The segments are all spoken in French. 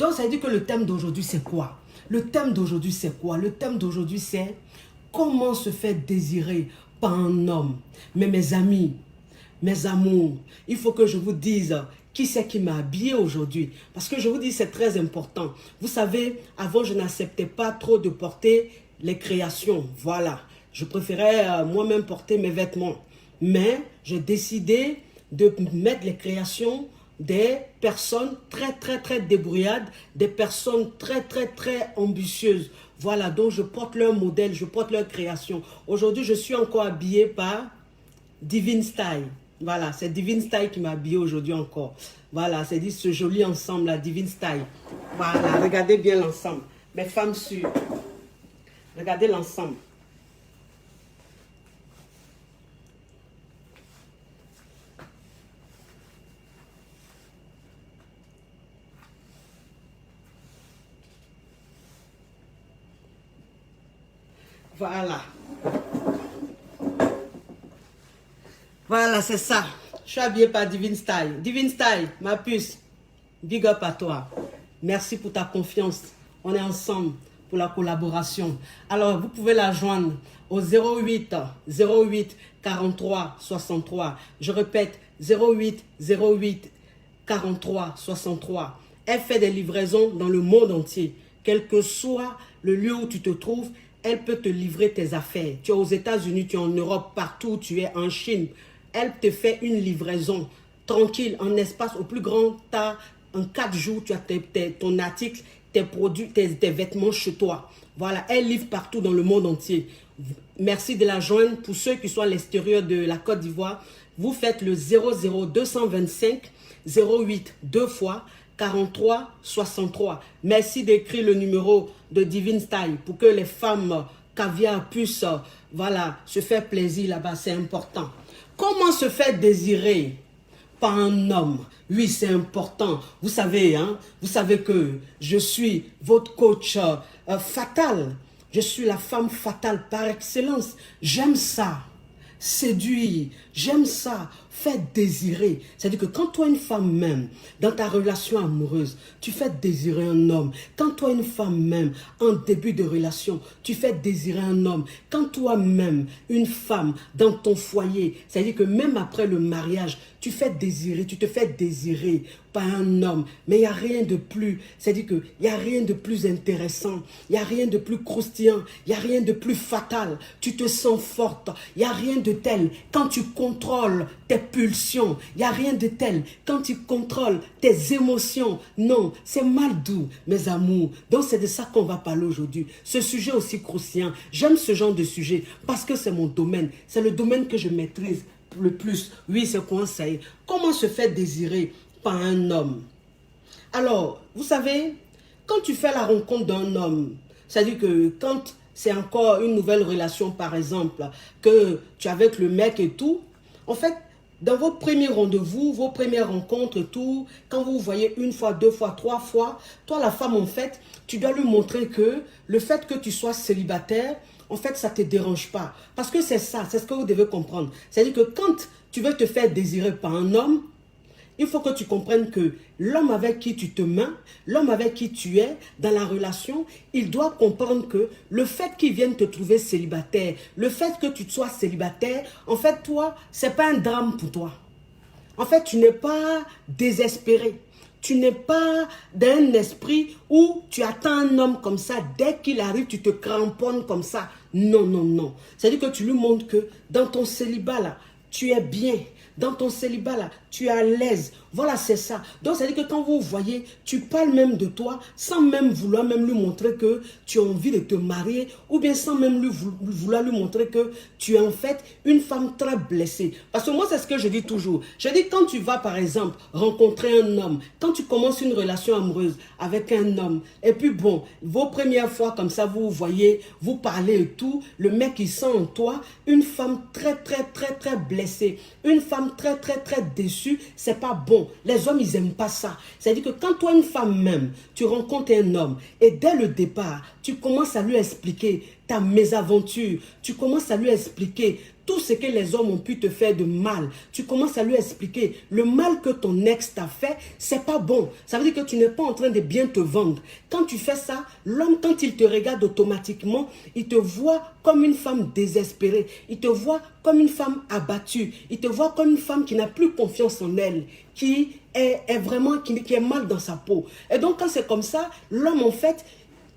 Donc, ça veut dire que le thème d'aujourd'hui, c'est quoi? Le thème d'aujourd'hui, c'est quoi? Le thème d'aujourd'hui, c'est comment se faire désirer par un homme. Mais mes amis, mes amours, il faut que je vous dise qui c'est qui m'a habillé aujourd'hui. Parce que je vous dis, c'est très important. Vous savez, avant, je n'acceptais pas trop de porter les créations. Voilà. Je préférais moi-même porter mes vêtements. Mais j'ai décidé de mettre les créations des personnes très débrouillardes, des personnes très ambitieuses. Voilà, donc je porte leur modèle, je porte leur création. Aujourd'hui, je suis encore habillée par Divine Style. Voilà, c'est Divine Style qui m'a habillée aujourd'hui encore. Voilà, c'est dit ce joli ensemble, la Divine Style. Voilà, regardez bien l'ensemble. Mes femmes sûres. Regardez l'ensemble. Voilà. Voilà, c'est ça. Je suis habillée par Divine Style. Divine Style, ma puce, big up à toi. Merci pour ta confiance. On est ensemble pour la collaboration. Alors, vous pouvez la joindre au 08 43 63. Je répète, 08 43 63. Elle fait des livraisons dans le monde entier. Quel que soit le lieu où tu te trouves, elle peut te livrer tes affaires. Tu es aux États-Unis, tu es en Europe, partout où tu es, en Chine. Elle te fait une livraison tranquille, en espace au plus grand. En 4 jours, tu as ton article, tes produits, tes vêtements chez toi. Voilà, elle livre partout dans le monde entier. Merci de la joindre. Pour ceux qui sont à l'extérieur de la Côte d'Ivoire, vous faites le 00225 08 2 fois 43 63. Merci d'écrire le numéro de Divine Style pour que les femmes caviar puissent voilà, se faire plaisir là-bas. C'est important. Comment se faire désirer par un homme? Oui, c'est important. Vous savez, hein, vous savez que je suis votre coach fatal. Je suis la femme fatale par excellence. J'aime ça. Séduire. J'aime ça. Faire désirer. C'est-à-dire que quand toi, une femme même, dans ta relation amoureuse, tu fais désirer un homme. Quand toi, une femme même, en début de relation, tu fais désirer un homme. Quand toi-même, une femme, dans ton foyer, c'est-à-dire que même après le mariage, tu fais désirer, tu te fais désirer par un homme. Mais il n'y a rien de plus, c'est-à-dire qu'il n'y a rien de plus intéressant, il n'y a rien de plus croustillant, il n'y a rien de plus fatal. Tu te sens forte, il n'y a rien de tel quand tu contrôles tes pulsions, il n'y a rien de tel quand tu contrôles tes émotions. Non, c'est mal doux, mes amours. Donc c'est de ça qu'on va parler aujourd'hui. Ce sujet aussi croustillant, j'aime ce genre de sujet parce que c'est mon domaine, c'est le domaine que je maîtrise le plus. Oui, c'est conseil. Comment se faire désirer par un homme? Alors, vous savez, quand tu fais la rencontre d'un homme, c'est-à-dire que quand c'est encore une nouvelle relation, par exemple, que tu es avec le mec et tout, en fait, dans vos premiers rendez-vous, vos premières rencontres et tout, quand vous vous voyez une fois, 2 fois, 3 fois, toi, la femme, en fait, tu dois lui montrer que le fait que tu sois célibataire, en fait, ça ne te dérange pas. Parce que c'est ça, c'est ce que vous devez comprendre. C'est-à-dire que quand tu veux te faire désirer par un homme, il faut que tu comprennes que l'homme avec qui tu te mets, l'homme avec qui tu es dans la relation, il doit comprendre que le fait qu'il vienne te trouver célibataire, le fait que tu sois célibataire, en fait, toi, ce n'est pas un drame pour toi. En fait, tu n'es pas désespéré. Tu n'es pas d'un esprit où tu attends un homme comme ça, dès qu'il arrive, tu te cramponnes comme ça. Non, non, non. C'est-à-dire que tu lui montres que dans ton célibat là, tu es bien. Dans ton célibat là, tu es à l'aise. Voilà, c'est ça. Donc, c'est-à-dire que quand vous voyez, tu parles même de toi sans même vouloir même lui montrer que tu as envie de te marier ou bien sans même vouloir lui montrer que tu es en fait une femme très blessée. Parce que moi, c'est ce que je dis toujours. Je dis quand tu vas, par exemple, rencontrer un homme, quand tu commences une relation amoureuse avec un homme, et puis bon, vos premières fois comme ça, vous voyez, vous parlez et tout, le mec, il sent en toi une femme très blessée, une femme très déçue, c'est pas bon. Les hommes, ils n'aiment pas ça. C'est-à-dire que quand toi, une femme même, tu rencontres un homme et dès le départ, tu commences à lui expliquer ta mésaventure. Tu commences à lui expliquer tout ce que les hommes ont pu te faire de mal. Tu commences à lui expliquer le mal que ton ex t'a fait, c'est pas bon. Ça veut dire que tu n'es pas en train de bien te vendre. Quand tu fais ça, l'homme, quand il te regarde automatiquement, il te voit comme une femme désespérée. Il te voit comme une femme abattue. Il te voit comme une femme qui n'a plus confiance en elle, qui est vraiment, qui est mal dans sa peau. Et donc, quand c'est comme ça, l'homme, en fait,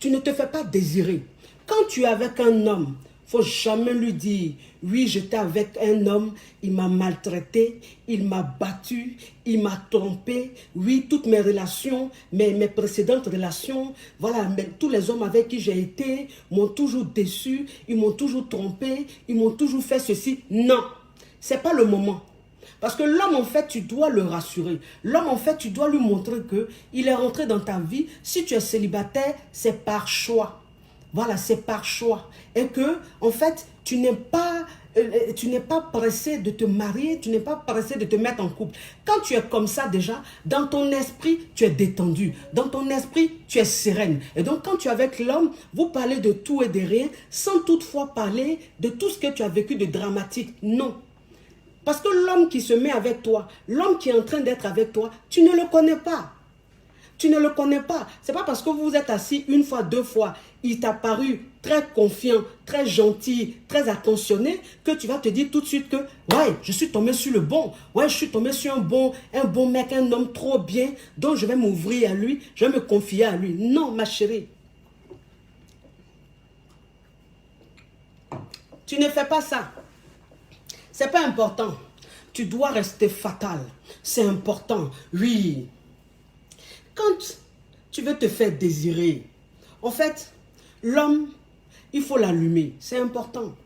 tu ne te fais pas désirer. Quand tu es avec un homme, il ne faut jamais lui dire, oui, j'étais avec un homme, il m'a maltraité, il m'a battu, il m'a trompé. Oui, toutes mes relations, mes précédentes relations, voilà, mais tous les hommes avec qui j'ai été m'ont toujours déçu, ils m'ont toujours trompé, ils m'ont toujours fait ceci. Non, ce n'est pas le moment. Parce que l'homme, en fait, tu dois le rassurer. L'homme, en fait, tu dois lui montrer qu'il est rentré dans ta vie. Si tu es célibataire, c'est par choix. Voilà, c'est par choix. Et que, en fait, tu n'es pas pressé de te marier, tu n'es pas pressé de te mettre en couple. Quand tu es comme ça déjà, dans ton esprit, tu es détendu. Dans ton esprit, tu es sereine. Et donc, quand tu es avec l'homme, vous parlez de tout et de rien, sans toutefois parler de tout ce que tu as vécu de dramatique. Non. Parce que l'homme qui se met avec toi, l'homme qui est en train d'être avec toi, tu ne le connais pas. Tu ne le connais pas. Ce n'est pas parce que vous vous êtes assis une fois, deux fois, il t'a paru très confiant, très gentil, très attentionné, que tu vas te dire tout de suite que, ouais, je suis tombé sur le bon. Ouais, je suis tombé sur un bon mec, un homme trop bien, donc je vais m'ouvrir à lui, je vais me confier à lui. Non, ma chérie. Tu ne fais pas ça. C'est pas important. Tu dois rester fatal. C'est important. Oui. Quand tu veux te faire désirer, en fait, l'homme, il faut l'allumer. C'est important.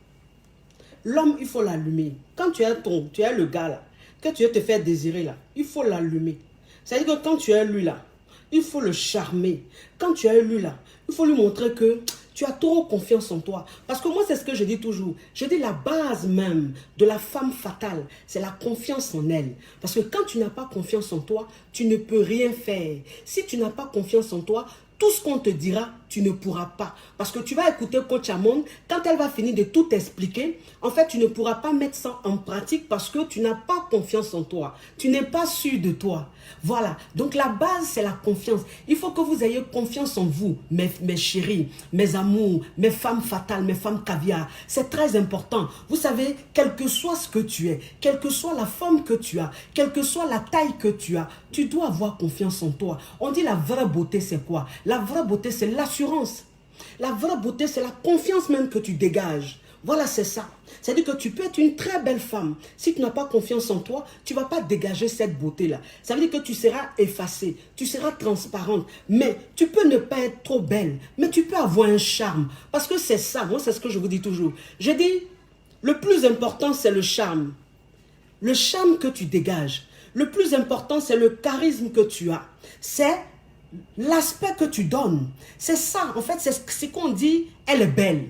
L'homme, il faut l'allumer. Quand tu es le gars là, que tu veux te faire désirer là, il faut l'allumer. C'est-à-dire que quand tu es lui là, il faut le charmer. Quand tu es lui là, il faut lui montrer que tu as trop confiance en toi. Parce que moi, c'est ce que je dis toujours. Je dis la base même de la femme fatale, c'est la confiance en elle. Parce que quand tu n'as pas confiance en toi, tu ne peux rien faire. Si tu n'as pas confiance en toi, tout ce qu'on te dira, tu ne pourras pas. Parce que tu vas écouter Coach Amon, quand elle va finir de tout expliquer, en fait, tu ne pourras pas mettre ça en pratique parce que tu n'as pas confiance en toi. Tu n'es pas sûr de toi. Voilà. Donc, la base, c'est la confiance. Il faut que vous ayez confiance en vous, mes chéris, mes amours, mes femmes fatales, mes femmes caviar. C'est très important. Vous savez, quel que soit ce que tu es, quelle que soit la forme que tu as, quelle que soit la taille que tu as, tu dois avoir confiance en toi. On dit la vraie beauté, c'est quoi? La vraie beauté, c'est l'assurance. La vraie beauté, c'est la confiance même que tu dégages. Voilà, c'est ça. C'est-à-dire que tu peux être une très belle femme. Si tu n'as pas confiance en toi, tu ne vas pas dégager cette beauté-là. Ça veut dire que tu seras effacée, tu seras transparente. Mais tu peux ne pas être trop belle, mais tu peux avoir un charme. Parce que c'est ça, moi c'est ce que je vous dis toujours. Je dis, le plus important c'est le charme. Le charme que tu dégages. Le plus important c'est le charisme que tu as. C'est l'aspect que tu donnes. C'est ça, en fait, c'est ce qu'on dit, elle est belle.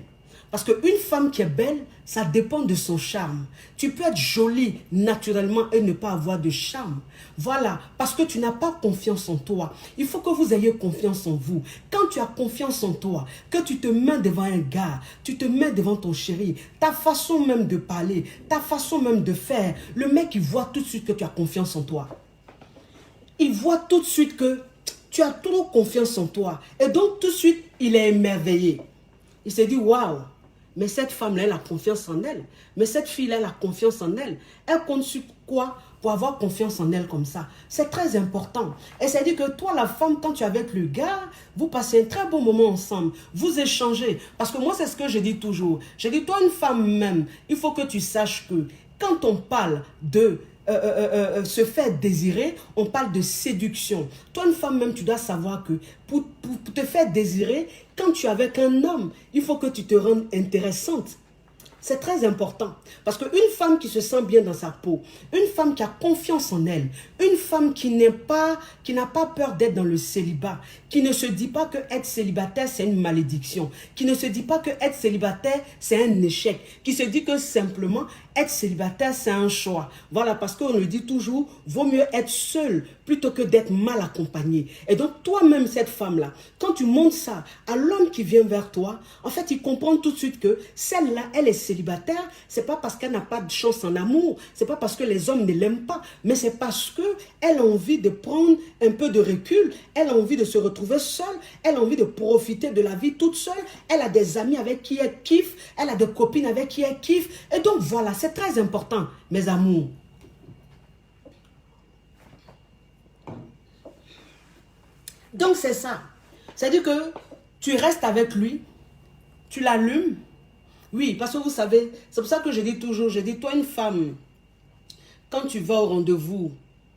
Parce qu'une femme qui est belle, ça dépend de son charme. Tu peux être jolie naturellement et ne pas avoir de charme. Voilà, parce que tu n'as pas confiance en toi. Il faut que vous ayez confiance en vous. Quand tu as confiance en toi, que tu te mets devant un gars, tu te mets devant ton chéri, ta façon même de parler, ta façon même de faire, le mec, il voit tout de suite que tu as confiance en toi. Il voit tout de suite que tu as trop confiance en toi. Et donc, tout de suite, il est émerveillé. Il s'est dit, waouh, mais cette femme-là, elle a confiance en elle. Mais cette fille-là, elle a confiance en elle. Elle compte sur quoi pour avoir confiance en elle comme ça? C'est très important. Et c'est-à-dire que toi, la femme, quand tu es avec le gars, vous passez un très bon moment ensemble. Vous échangez. Parce que moi, c'est ce que je dis toujours. Je dis, toi, une femme même, il faut que tu saches que quand on parle de se faire désirer, on parle de séduction. Toi, une femme même, tu dois savoir que pour te faire désirer, quand tu es avec un homme, il faut que tu te rendes intéressante. C'est très important. Parce qu'une femme qui se sent bien dans sa peau, une femme qui a confiance en elle, une femme qui n'a pas peur d'être dans le célibat, qui ne se dit pas que être célibataire, c'est une malédiction, qui ne se dit pas que être célibataire, c'est un échec, qui se dit que simplement, être célibataire, c'est un choix. Voilà, parce qu'on le dit toujours, vaut mieux être seul plutôt que d'être mal accompagné. Et donc, toi-même, cette femme-là, quand tu montres ça à l'homme qui vient vers toi, en fait, il comprend tout de suite que celle-là, elle est célibataire. C'est pas parce qu'elle n'a pas de chance en amour. C'est pas parce que les hommes ne l'aiment pas. Mais c'est parce qu'elle a envie de prendre un peu de recul. Elle a envie de se retrouver seule. Elle a envie de profiter de la vie toute seule. Elle a des amis avec qui elle kiffe. Elle a des copines avec qui elle kiffe. Et donc, voilà, c'est très important, mes amours. Donc, c'est ça. C'est-à-dire que tu restes avec lui, tu l'allumes. Oui, parce que vous savez, c'est pour ça que je dis toujours, je dis, toi, une femme, quand tu vas au rendez-vous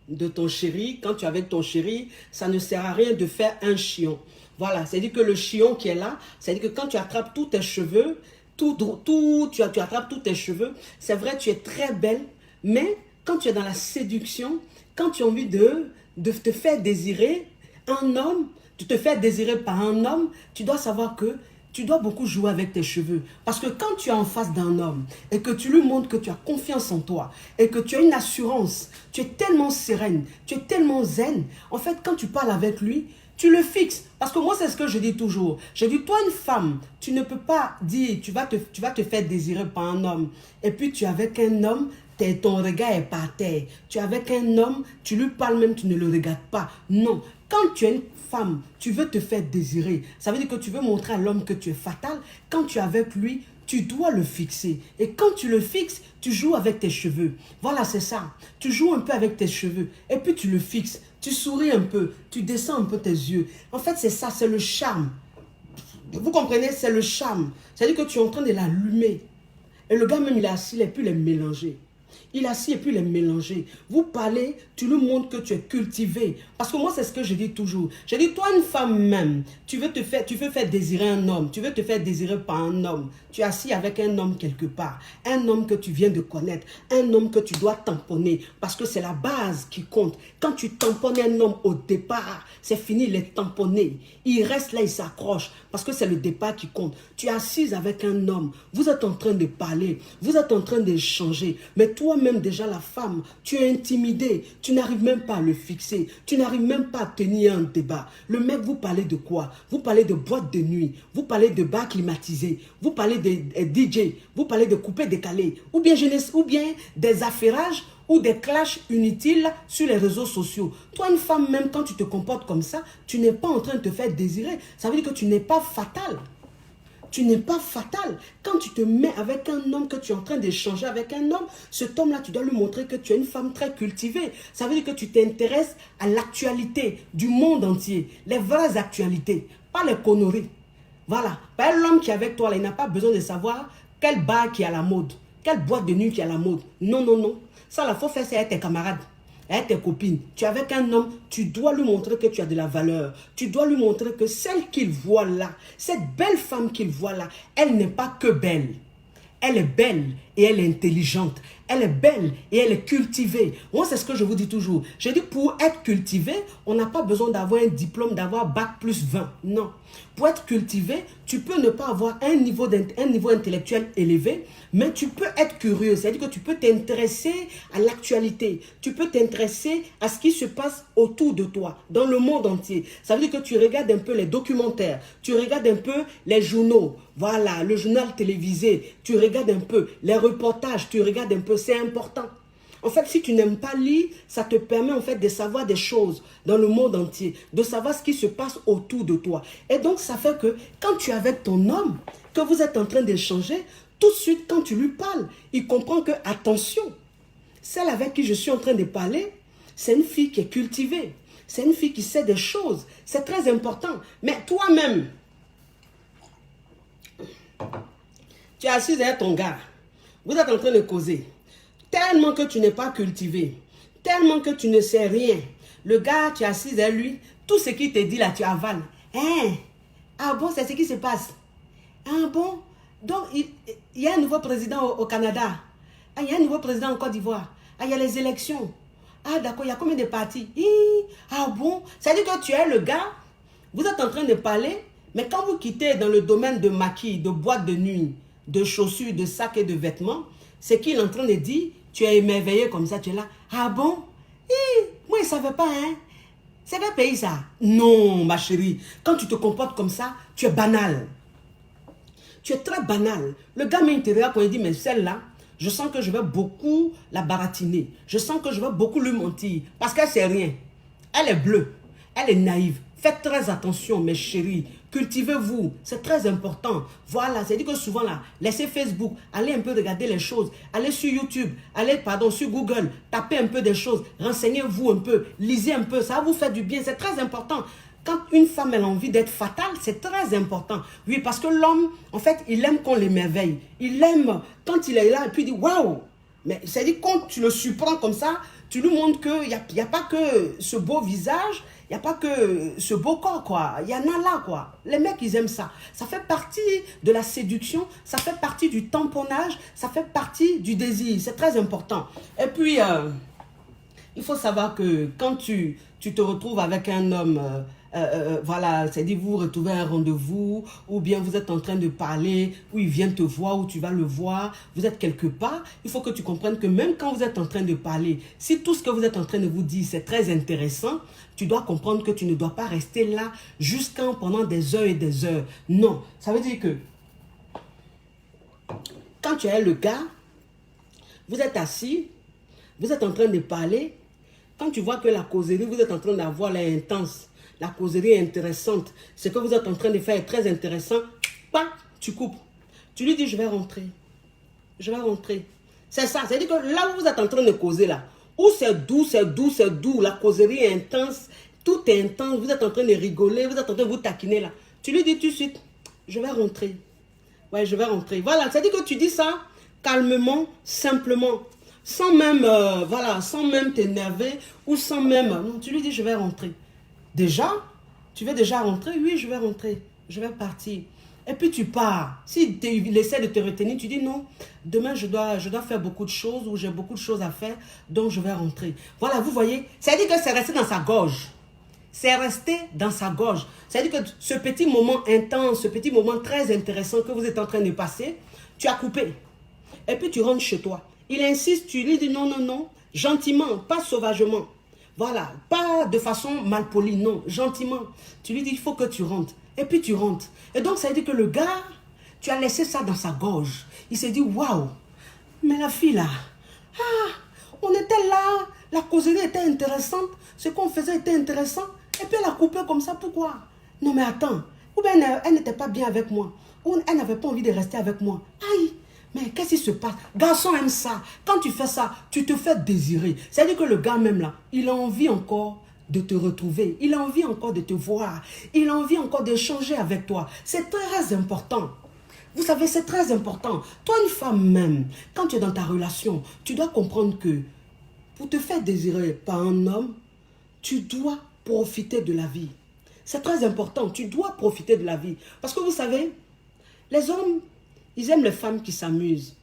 de ton chéri, quand tu es avec ton chéri, ça ne sert à rien de faire un chion. Voilà, c'est-à-dire que le chion qui est là, c'est-à-dire que quand tu attrapes tous tes cheveux, tu attrapes tous tes cheveux, c'est vrai, tu es très belle, mais quand tu es dans la séduction, quand tu as envie de te faire désirer un homme, tu te fais désirer par un homme, tu dois savoir que tu dois beaucoup jouer avec tes cheveux. Parce que quand tu es en face d'un homme et que tu lui montres que tu as confiance en toi et que tu as une assurance, tu es tellement sereine, tu es tellement zen, en fait, quand tu parles avec lui, tu le fixes. Parce que moi, c'est ce que je dis toujours. Je dis, toi, une femme, tu ne peux pas dire, tu vas te faire désirer par un homme. Et puis, tu es avec un homme, ton regard est par terre. Tu es avec un homme, tu lui parles même, tu ne le regardes pas. Non. Quand tu es une femme, tu veux te faire désirer. Ça veut dire que tu veux montrer à l'homme que tu es fatal. Quand tu es avec lui, tu dois le fixer. Et quand tu le fixes, tu joues avec tes cheveux. Voilà, c'est ça. Tu joues un peu avec tes cheveux. Et puis tu le fixes. Tu souris un peu. Tu descends un peu tes yeux. En fait, c'est ça, c'est le charme. Vous comprenez? C'est le charme. C'est-à-dire que tu es en train de l'allumer. Et le gars même, il est assis, et puis il est mélangé. Il est assis et puis il est mélangé. Vous parlez, tu lui montres que tu es cultivé. Parce que moi, c'est ce que je dis toujours. Je dis, toi, une femme même, tu veux faire désirer un homme. Tu veux te faire désirer par un homme. Tu es assis avec un homme quelque part. Un homme que tu viens de connaître. Un homme que tu dois tamponner. Parce que c'est la base qui compte. Quand tu tamponnes un homme au départ, c'est fini, il est tamponné. Il reste là, il s'accroche. Parce que c'est le départ qui compte. Tu es assise avec un homme. Vous êtes en train de parler. Vous êtes en train d'échanger. Mais toi-même, déjà, la femme, tu es intimidée. Tu n'arrives même pas à le fixer. Tu n'arrives même pas à tenir un débat. Le mec, vous parlez de quoi? Vous parlez de boîte de nuit. Vous parlez de bar climatisé. Vous parlez de DJ. Vous parlez de coupé décalé. Ou bien des affairages ou des clashs inutiles sur les réseaux sociaux. Toi, une femme, même quand tu te comportes comme ça, tu n'es pas en train de te faire désirer. Ça veut dire que tu n'es pas fatal. Tu n'es pas fatal. Quand tu te mets avec un homme, que tu es en train d'échanger avec un homme, cet homme-là, tu dois lui montrer que tu es une femme très cultivée. Ça veut dire que tu t'intéresses à l'actualité du monde entier. Les vraies actualités, pas les conneries. Voilà. Pas l'homme qui est avec toi, là, il n'a pas besoin de savoir quel bar qui est à la mode, quelle boîte de nuit qui est à la mode. Non, non, non. Ça, il faut faire ça avec tes camarades, avec tes copines. Tu es avec un homme, tu dois lui montrer que tu as de la valeur. Tu dois lui montrer que celle qu'il voit là, cette belle femme qu'il voit là, elle n'est pas que belle. Elle est belle et elle est intelligente. Elle est belle et elle est cultivée. Moi, c'est ce que je vous dis toujours. Je dis, pour être cultivé, on n'a pas besoin d'avoir un diplôme, d'avoir bac plus 20. Non. Pour être cultivé, tu peux ne pas avoir un niveau intellectuel élevé, mais tu peux être curieux. C'est-à-dire que tu peux t'intéresser à l'actualité. Tu peux t'intéresser à ce qui se passe autour de toi, dans le monde entier. Ça veut dire que tu regardes un peu les documentaires, tu regardes un peu les journaux, voilà, le journal télévisé, tu regardes un peu les reportages, tu regardes un peu, c'est important. En fait, si tu n'aimes pas lire, ça te permet en fait de savoir des choses dans le monde entier, de savoir ce qui se passe autour de toi. Et donc, ça fait que quand tu es avec ton homme, que vous êtes en train d'échanger, tout de suite, quand tu lui parles, il comprend que, attention, celle avec qui je suis en train de parler, c'est une fille qui est cultivée. C'est une fille qui sait des choses. C'est très important. Mais toi-même, tu es assise avec ton gars. Vous êtes en train de causer. Tellement que tu n'es pas cultivé, tellement que tu ne sais rien. Le gars, tu es assise à lui, tout ce qu'il te dit là, tu avales. Hein? Ah bon, c'est ce qui se passe. Ah bon? Donc, il y a un nouveau président au Canada. Ah, il y a un nouveau président en Côte d'Ivoire. Ah, il y a les élections. Ah, d'accord, il y a combien de partis? Ah bon? C'est-à-dire que tu es le gars, vous êtes en train de parler, mais quand vous quittez dans le domaine de maquis, de boîte de nuit, de chaussures, de sacs et de vêtements, C'est qu'il est en train de dire, tu es émerveillé comme ça, tu es là. Ah bon? Moi, je ne savais pas, hein. C'est quel pays ça? Non, ma chérie. Quand tu te comportes comme ça, tu es banal. Tu es très banal. Le gars m'intéresse quand il dit, mais celle-là, je sens que je vais beaucoup la baratiner. Je sens que je vais beaucoup lui mentir. Parce qu'elle ne sait rien. Elle est bleue. Elle est naïve. Faites très attention, mes chéris. Cultivez-vous. C'est très important. Voilà, c'est dit que souvent là, laissez Facebook, allez un peu regarder les choses. Allez sur YouTube, allez, sur Google, tapez un peu des choses. Renseignez-vous un peu, lisez un peu. Ça va vous faire du bien. C'est très important. Quand une femme elle a envie d'être fatale, c'est très important. Oui, parce que l'homme, en fait, il aime qu'on l'émerveille. Il aime quand il est là et puis il dit waouh. Mais c'est-à-dire quand tu le surprends comme ça, tu lui montres qu'il n'y a pas que ce beau visage, il n'y a pas que ce beau corps, quoi. Il y en a là, quoi. Les mecs, ils aiment ça. Ça fait partie de la séduction, ça fait partie du tamponnage, ça fait partie du désir. C'est très important. Et puis, il faut savoir que quand tu te retrouves avec un homme, voilà, c'est-à-dire vous retrouvez un rendez-vous, ou bien vous êtes en train de parler, ou il vient te voir, ou tu vas le voir, vous êtes quelque part, il faut que tu comprennes que même quand vous êtes en train de parler, si tout ce que vous êtes en train de vous dire, c'est très intéressant, tu dois comprendre que tu ne dois pas rester là pendant des heures et des heures. Non, ça veut dire que quand tu es le gars, vous êtes assis, vous êtes en train de parler, quand tu vois que la causerie, vous êtes en train d'avoir l'intense, la causerie est intéressante, ce que vous êtes en train de faire est très intéressant, tu coupes. Tu lui dis, je vais rentrer. Je vais rentrer. C'est ça, c'est-à-dire que là où vous êtes en train de causer là, où c'est doux, la causerie est intense, tout est intense, vous êtes en train de rigoler, vous êtes en train de vous taquiner là. Tu lui dis tout de suite, je vais rentrer. Ouais, je vais rentrer. Voilà, c'est-à-dire que tu dis ça calmement, simplement, sans même, voilà, sans même t'énerver ou sans même, non, tu lui dis, je vais rentrer. Déjà, tu veux déjà rentrer? Oui, je vais rentrer, je vais partir. Et puis tu pars. S'il essaie de te retenir, tu dis non, demain je dois faire beaucoup de choses ou j'ai beaucoup de choses à faire, donc je vais rentrer. Voilà, vous voyez, c'est-à-dire que c'est resté dans sa gorge. C'est resté dans sa gorge. C'est-à-dire que ce petit moment intense, ce petit moment très intéressant que vous êtes en train de passer, tu as coupé. Et puis tu rentres chez toi. Il insiste, tu lui dis non, non, non, gentiment, pas sauvagement. Voilà, pas de façon malpolie, non, gentiment. Tu lui dis, il faut que tu rentres. Et puis tu rentres. Et donc ça veut dire que le gars, tu as laissé ça dans sa gorge. Il s'est dit, waouh, mais la fille là, on était là, la causerie était intéressante, ce qu'on faisait était intéressant. Et puis elle a coupé comme ça, pourquoi? Non mais attends, ou bien elle n'était pas bien avec moi, ou elle n'avait pas envie de rester avec moi. Aïe, mais qu'est-ce qui se passe? Garçon aime ça. Quand tu fais ça, tu te fais désirer. C'est-à-dire que le gars même là, il a envie encore de te retrouver. Il a envie encore de te voir. Il a envie encore d'échanger avec toi. C'est très important. Vous savez, c'est très important. Toi, une femme même, quand tu es dans ta relation, tu dois comprendre que pour te faire désirer par un homme, tu dois profiter de la vie. C'est très important. Tu dois profiter de la vie. Parce que vous savez, les hommes, ils aiment les femmes qui s'amusent.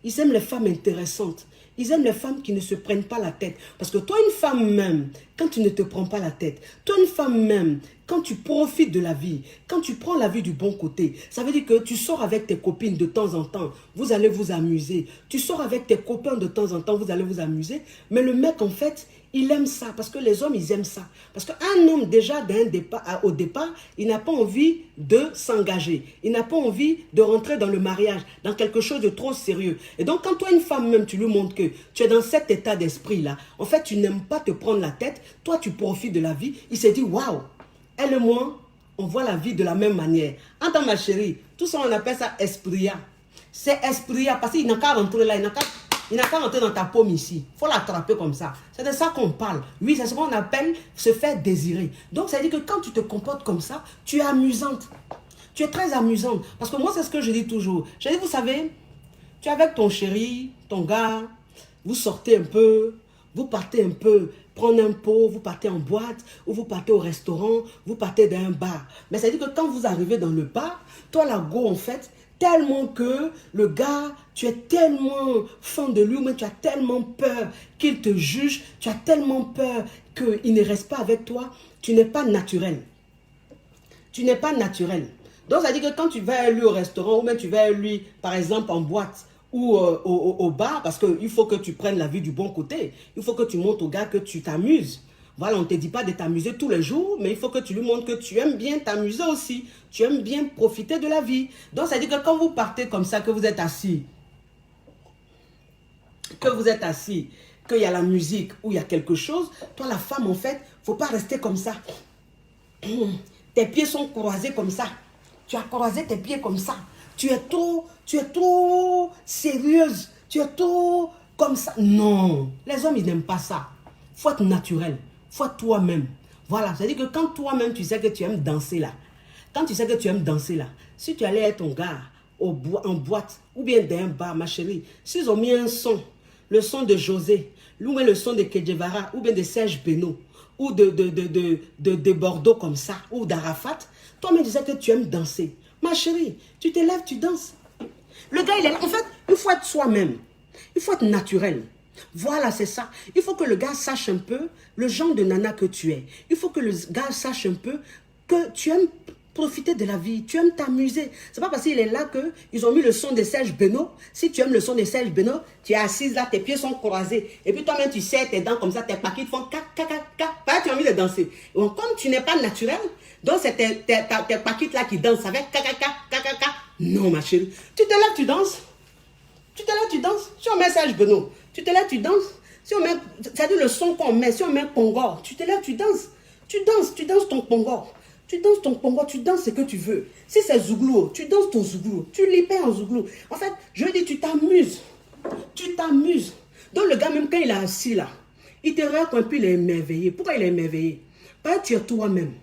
Ils aiment les femmes intéressantes. Ils aiment les femmes qui ne se prennent pas la tête. Parce que toi, une femme même, quand tu ne te prends pas la tête, toi, une femme même, quand tu profites de la vie, quand tu prends la vie du bon côté, ça veut dire que tu sors avec tes copines de temps en temps, vous allez vous amuser. Tu sors avec tes copains de temps en temps, vous allez vous amuser. Mais le mec, en fait, il aime ça. Parce que les hommes, ils aiment ça. Parce qu'un homme, déjà, au départ, il n'a pas envie de s'engager. Il n'a pas envie de rentrer dans le mariage, dans quelque chose de trop sérieux. Et donc, quand toi, une femme même, tu lui montres que tu es dans cet état d'esprit-là, en fait, tu n'aimes pas te prendre la tête, toi, tu profites de la vie, il s'est dit, waouh, elle et moi, on voit la vie de la même manière. Entends ma chérie, tout ça, on appelle ça esprit. C'est esprit, parce qu'il n'a qu'à rentrer là, il n'a qu'à rentrer dans ta paume ici. Il faut l'attraper comme ça. C'est de ça qu'on parle. Oui, c'est ce qu'on appelle se faire désirer. Donc, ça veut dire que quand tu te comportes comme ça, tu es amusante. Tu es très amusante. Parce que moi, c'est ce que je dis toujours. Je dis, vous savez, tu es avec ton chéri, ton gars, vous sortez un peu, vous partez un peu, prendre un pot, vous partez en boîte, ou vous partez au restaurant, vous partez dans un bar. Mais ça veut dire que quand vous arrivez dans le bar, toi, la go, en fait, tellement que le gars, tu es tellement fan de lui, mais tu as tellement peur qu'il te juge, tu as tellement peur qu'il ne reste pas avec toi, tu n'es pas naturel. Tu n'es pas naturel. Donc, ça dit que quand tu vas à lui au restaurant, ou même tu vas à lui, par exemple, en boîte, ou au bar, parce qu'il faut que tu prennes la vie du bon côté. Il faut que tu montres au gars que tu t'amuses. Voilà, on ne te dit pas de t'amuser tous les jours, mais il faut que tu lui montres que tu aimes bien t'amuser aussi. Tu aimes bien profiter de la vie. Donc, ça dit que quand vous partez comme ça, que vous êtes assis, qu'il y a la musique ou il y a quelque chose, toi, la femme, en fait, il ne faut pas rester comme ça. Tes pieds sont croisés comme ça. Tu as croisé tes pieds comme ça. Tu es trop sérieuse. Tu es trop comme ça. Non, les hommes, ils n'aiment pas ça. Il faut être naturel. Il faut être toi-même. Voilà, c'est-à-dire que quand toi-même, tu sais que tu aimes danser là, quand tu sais que tu aimes danser là, si tu allais être ton gars en boîte ou bien dans un bar, ma chérie, s'ils ont mis un son, le son de José, ou bien le son de Kedjevara, ou bien de Serge Beno, ou de Bordeaux comme ça, ou d'Arafat, toi-même tu sais que tu aimes danser. Ma chérie, tu te lèves, tu danses. Le gars, il est là. En fait, il faut être soi-même. Il faut être naturel. Voilà, c'est ça. Il faut que le gars sache un peu le genre de nana que tu es. Il faut que le gars sache un peu que tu aimes profiter de la vie, tu aimes t'amuser. C'est pas parce qu'il est là qu'ils ont mis le son de Serge Beno. Si tu aimes le son de Serge Beno, tu es assise là, tes pieds sont croisés. Et puis toi-même, tu serres tes dents comme ça, tes paquets font cac, cac, cac, cac. Bah, tu as envie de danser. Donc, comme tu n'es pas naturel, donc c'est tes paquets là qui dansent avec cac, cac, cac, cac, cac, cac. Non, ma chérie. Tu te lèves, tu danses. Tu te lèves, tu danses. Si on met Serge Beno, tu te lèves, tu danses. Si on met, c'est-à-dire le son qu'on met, si on met Pongor, tu te lèves, tu danses. Tu danses ton Pongor. Tu danses ton Pongor, tu danses ce que tu veux. Si c'est Zouglou, tu danses ton Zouglou. Tu libères en Zouglou. En fait, je dis, tu t'amuses. Tu t'amuses. Donc le gars, même quand il est assis là, il te regarde un peu, il est émerveillé. Pourquoi il est émerveillé? Parce que tu es toi-même.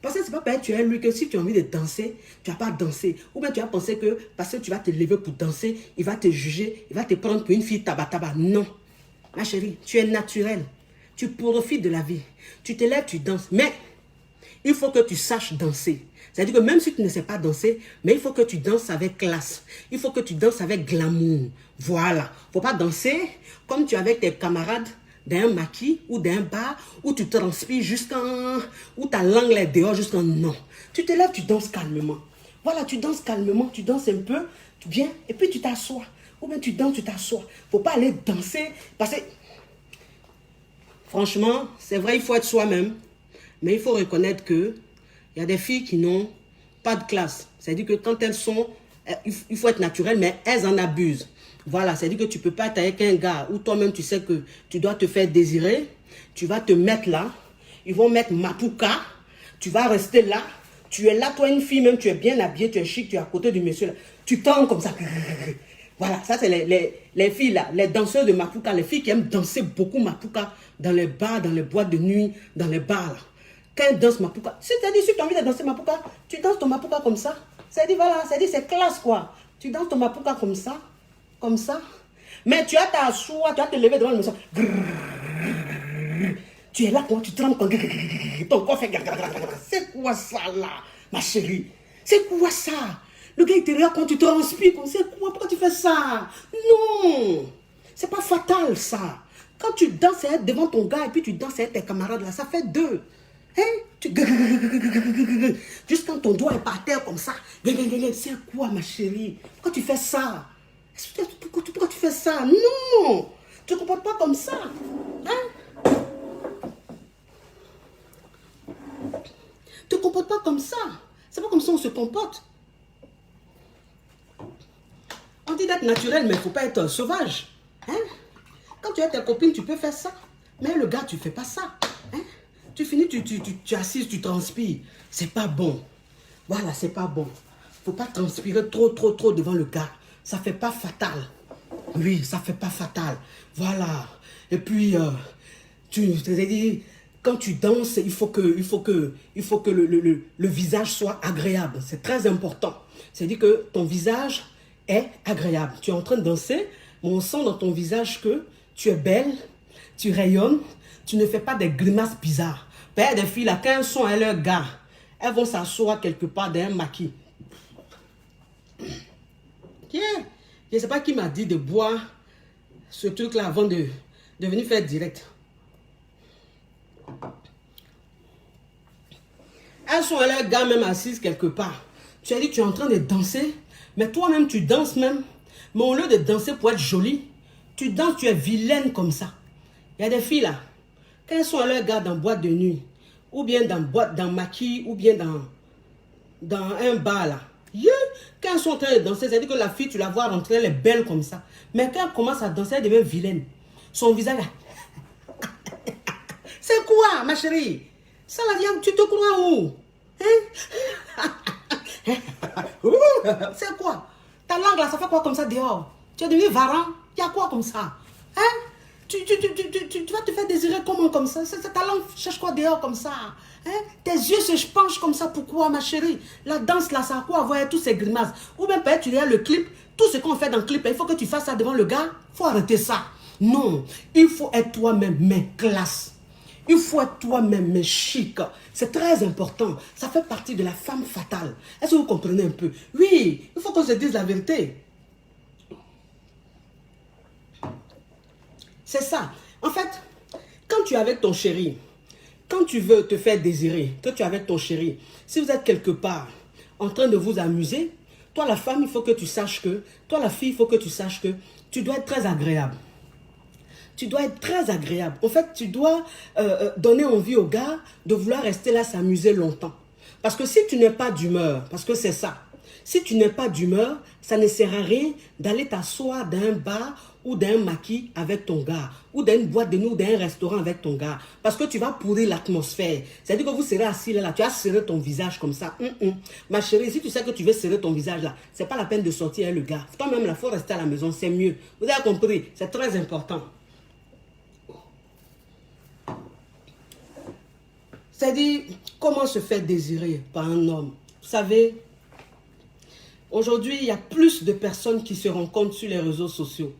Parce que c'est pas parce que tu es lui que si tu as envie de danser, tu vas pas danser. Ou bien tu vas penser que parce que tu vas te lever pour danser, il va te juger, il va te prendre pour une fille tabataba. Non. Ma chérie, tu es naturelle. Tu profites de la vie. Tu te lèves, tu danses. Mais il faut que tu saches danser. C'est-à-dire que même si tu ne sais pas danser, mais il faut que tu danses avec classe. Il faut que tu danses avec glamour. Voilà. Il ne faut pas danser comme tu es avec tes camarades d'un maquis ou d'un bar où tu transpires où ta langue est dehors jusqu'en non. Tu te lèves, tu danses calmement. Voilà, tu danses calmement, tu danses un peu, tu viens et puis tu t'assois. Ou bien tu danses, tu t'assois. Il ne faut pas aller danser parce que franchement, c'est vrai, il faut être soi-même. Mais il faut reconnaître qu'il y a des filles qui n'ont pas de classe. C'est-à-dire que quand elles sont, il faut être naturel, mais elles en abusent. Voilà, c'est-à-dire que tu ne peux pas être avec un gars où toi-même tu sais que tu dois te faire désirer. Tu vas te mettre là. Ils vont mettre Mapuka. Tu vas rester là. Tu es là, toi une fille, même tu es bien habillée, tu es chic, tu es à côté du monsieur là. Tu tombes comme ça. Voilà, ça c'est les filles là, les danseuses de Mapuka, les filles qui aiment danser beaucoup Mapuka dans les bars, dans les boîtes de nuit, dans les bars là. Quand elles dansent Mapuka, c'est-à-dire si tu as envie de danser Mapuka, tu danses ton Mapuka comme ça. C'est-à-dire voilà, c'est-à-dire c'est classe quoi. Tu danses ton Mapuka comme ça, comme ça. Mais tu as t'asseoir, tu as te lever devant le monsieur. Tu es là quand tu trembles quand ton corps fait. C'est quoi ça là, ma chérie? C'est quoi ça? Le gars il te regarde quand tu transpires, c'est quoi? Pourquoi tu fais ça? Non, c'est pas fatal ça. Quand tu danses devant ton gars et puis tu danses avec tes camarades là, ça fait deux. Hein? Juste quand ton doigt est par terre comme ça. C'est quoi ma chérie? Pourquoi tu fais ça? Pourquoi tu fais ça? Non, tu ne comportes pas comme ça. Hein? Tu ne te comportes pas comme ça. C'est pas comme ça on se comporte. On dit d'être naturel, mais il ne faut pas être sauvage. Hein? Quand tu as tes copines, tu peux faire ça. Mais le gars, tu ne fais pas ça. Hein? Tu finis, tu assises, tu transpires. C'est pas bon. Voilà, c'est pas bon. Il ne faut pas transpirer trop devant le gars. Ça ne fait pas fatal. Oui, ça ne fait pas fatal. Voilà. Et puis, quand tu danses, il faut que le visage soit agréable. C'est très important. C'est-à-dire que ton visage est agréable. Tu es en train de danser, mais on sent dans ton visage que tu es belle, tu rayonnes, tu ne fais pas des grimaces bizarres. Père des filles, là, quand elles sont avec leur gars, elles vont s'asseoir quelque part dans un maquis. Tiens, je ne sais pas qui m'a dit de boire ce truc-là avant de venir faire direct. Elles sont avec leur gars même assises quelque part. Tu as dit tu es en train de danser, mais toi-même tu danses même. Mais au lieu de danser pour être jolie, tu danses, tu es vilaine comme ça. Il y a des filles là, quand elles sont à leur gars dans boîte de nuit, ou bien dans maquis, ou bien dans un bar là. Yeah. Quand elles sont en train de danser, c'est-à-dire que la fille, tu la vois rentrer, elle est belle comme ça. Mais quand elle commence à danser, elle devient vilaine. Son visage là. C'est quoi, ma chérie? Ça là, tu te crois où? Hein? C'est quoi? Ta langue là, ça fait quoi comme ça dehors? Tu es devenu varan? Il y a quoi comme ça? Hein? Tu vas te faire désirer comment comme ça? Ta langue cherche quoi dehors comme ça? Hein? Tes yeux se penchent comme ça, pourquoi ma chérie? La danse là, ça a quoi à voir tous ces grimaces? Ou même peut-être tu regardes le clip, tout ce qu'on fait dans le clip, il faut que tu fasses ça devant le gars. Il faut arrêter ça. Non, il faut être toi-même, mais classe. Il faut être toi-même, mais chic. C'est très important. Ça fait partie de la femme fatale. Est-ce que vous comprenez un peu? Oui, il faut qu'on se dise la vérité. C'est ça. En fait, quand tu es avec ton chéri, quand tu veux te faire désirer, que tu es avec ton chéri, si vous êtes quelque part en train de vous amuser, toi la femme, il faut que tu saches que, toi la fille, il faut que tu saches que tu dois être très agréable. Tu dois être très agréable. En fait, tu dois donner envie au gars de vouloir rester là s'amuser longtemps. Parce que si tu n'es pas d'humeur, parce que c'est ça, si tu n'es pas d'humeur, ça ne sert à rien d'aller t'asseoir dans un bar ou dans un maquis avec ton gars, ou dans une boîte de nuit ou dans un restaurant avec ton gars. Parce que tu vas pourrir l'atmosphère. C'est-à-dire que vous serez assis là, tu vas serrer ton visage comme ça. Ma chérie, si tu sais que tu veux serrer ton visage là, c'est pas la peine de sortir avec le gars. Toi-même, il faut rester à la maison, c'est mieux. Vous avez compris, c'est très important. C'est-à-dire, comment se faire désirer par un homme? Vous savez, aujourd'hui, il y a plus de personnes qui se rencontrent sur les réseaux sociaux.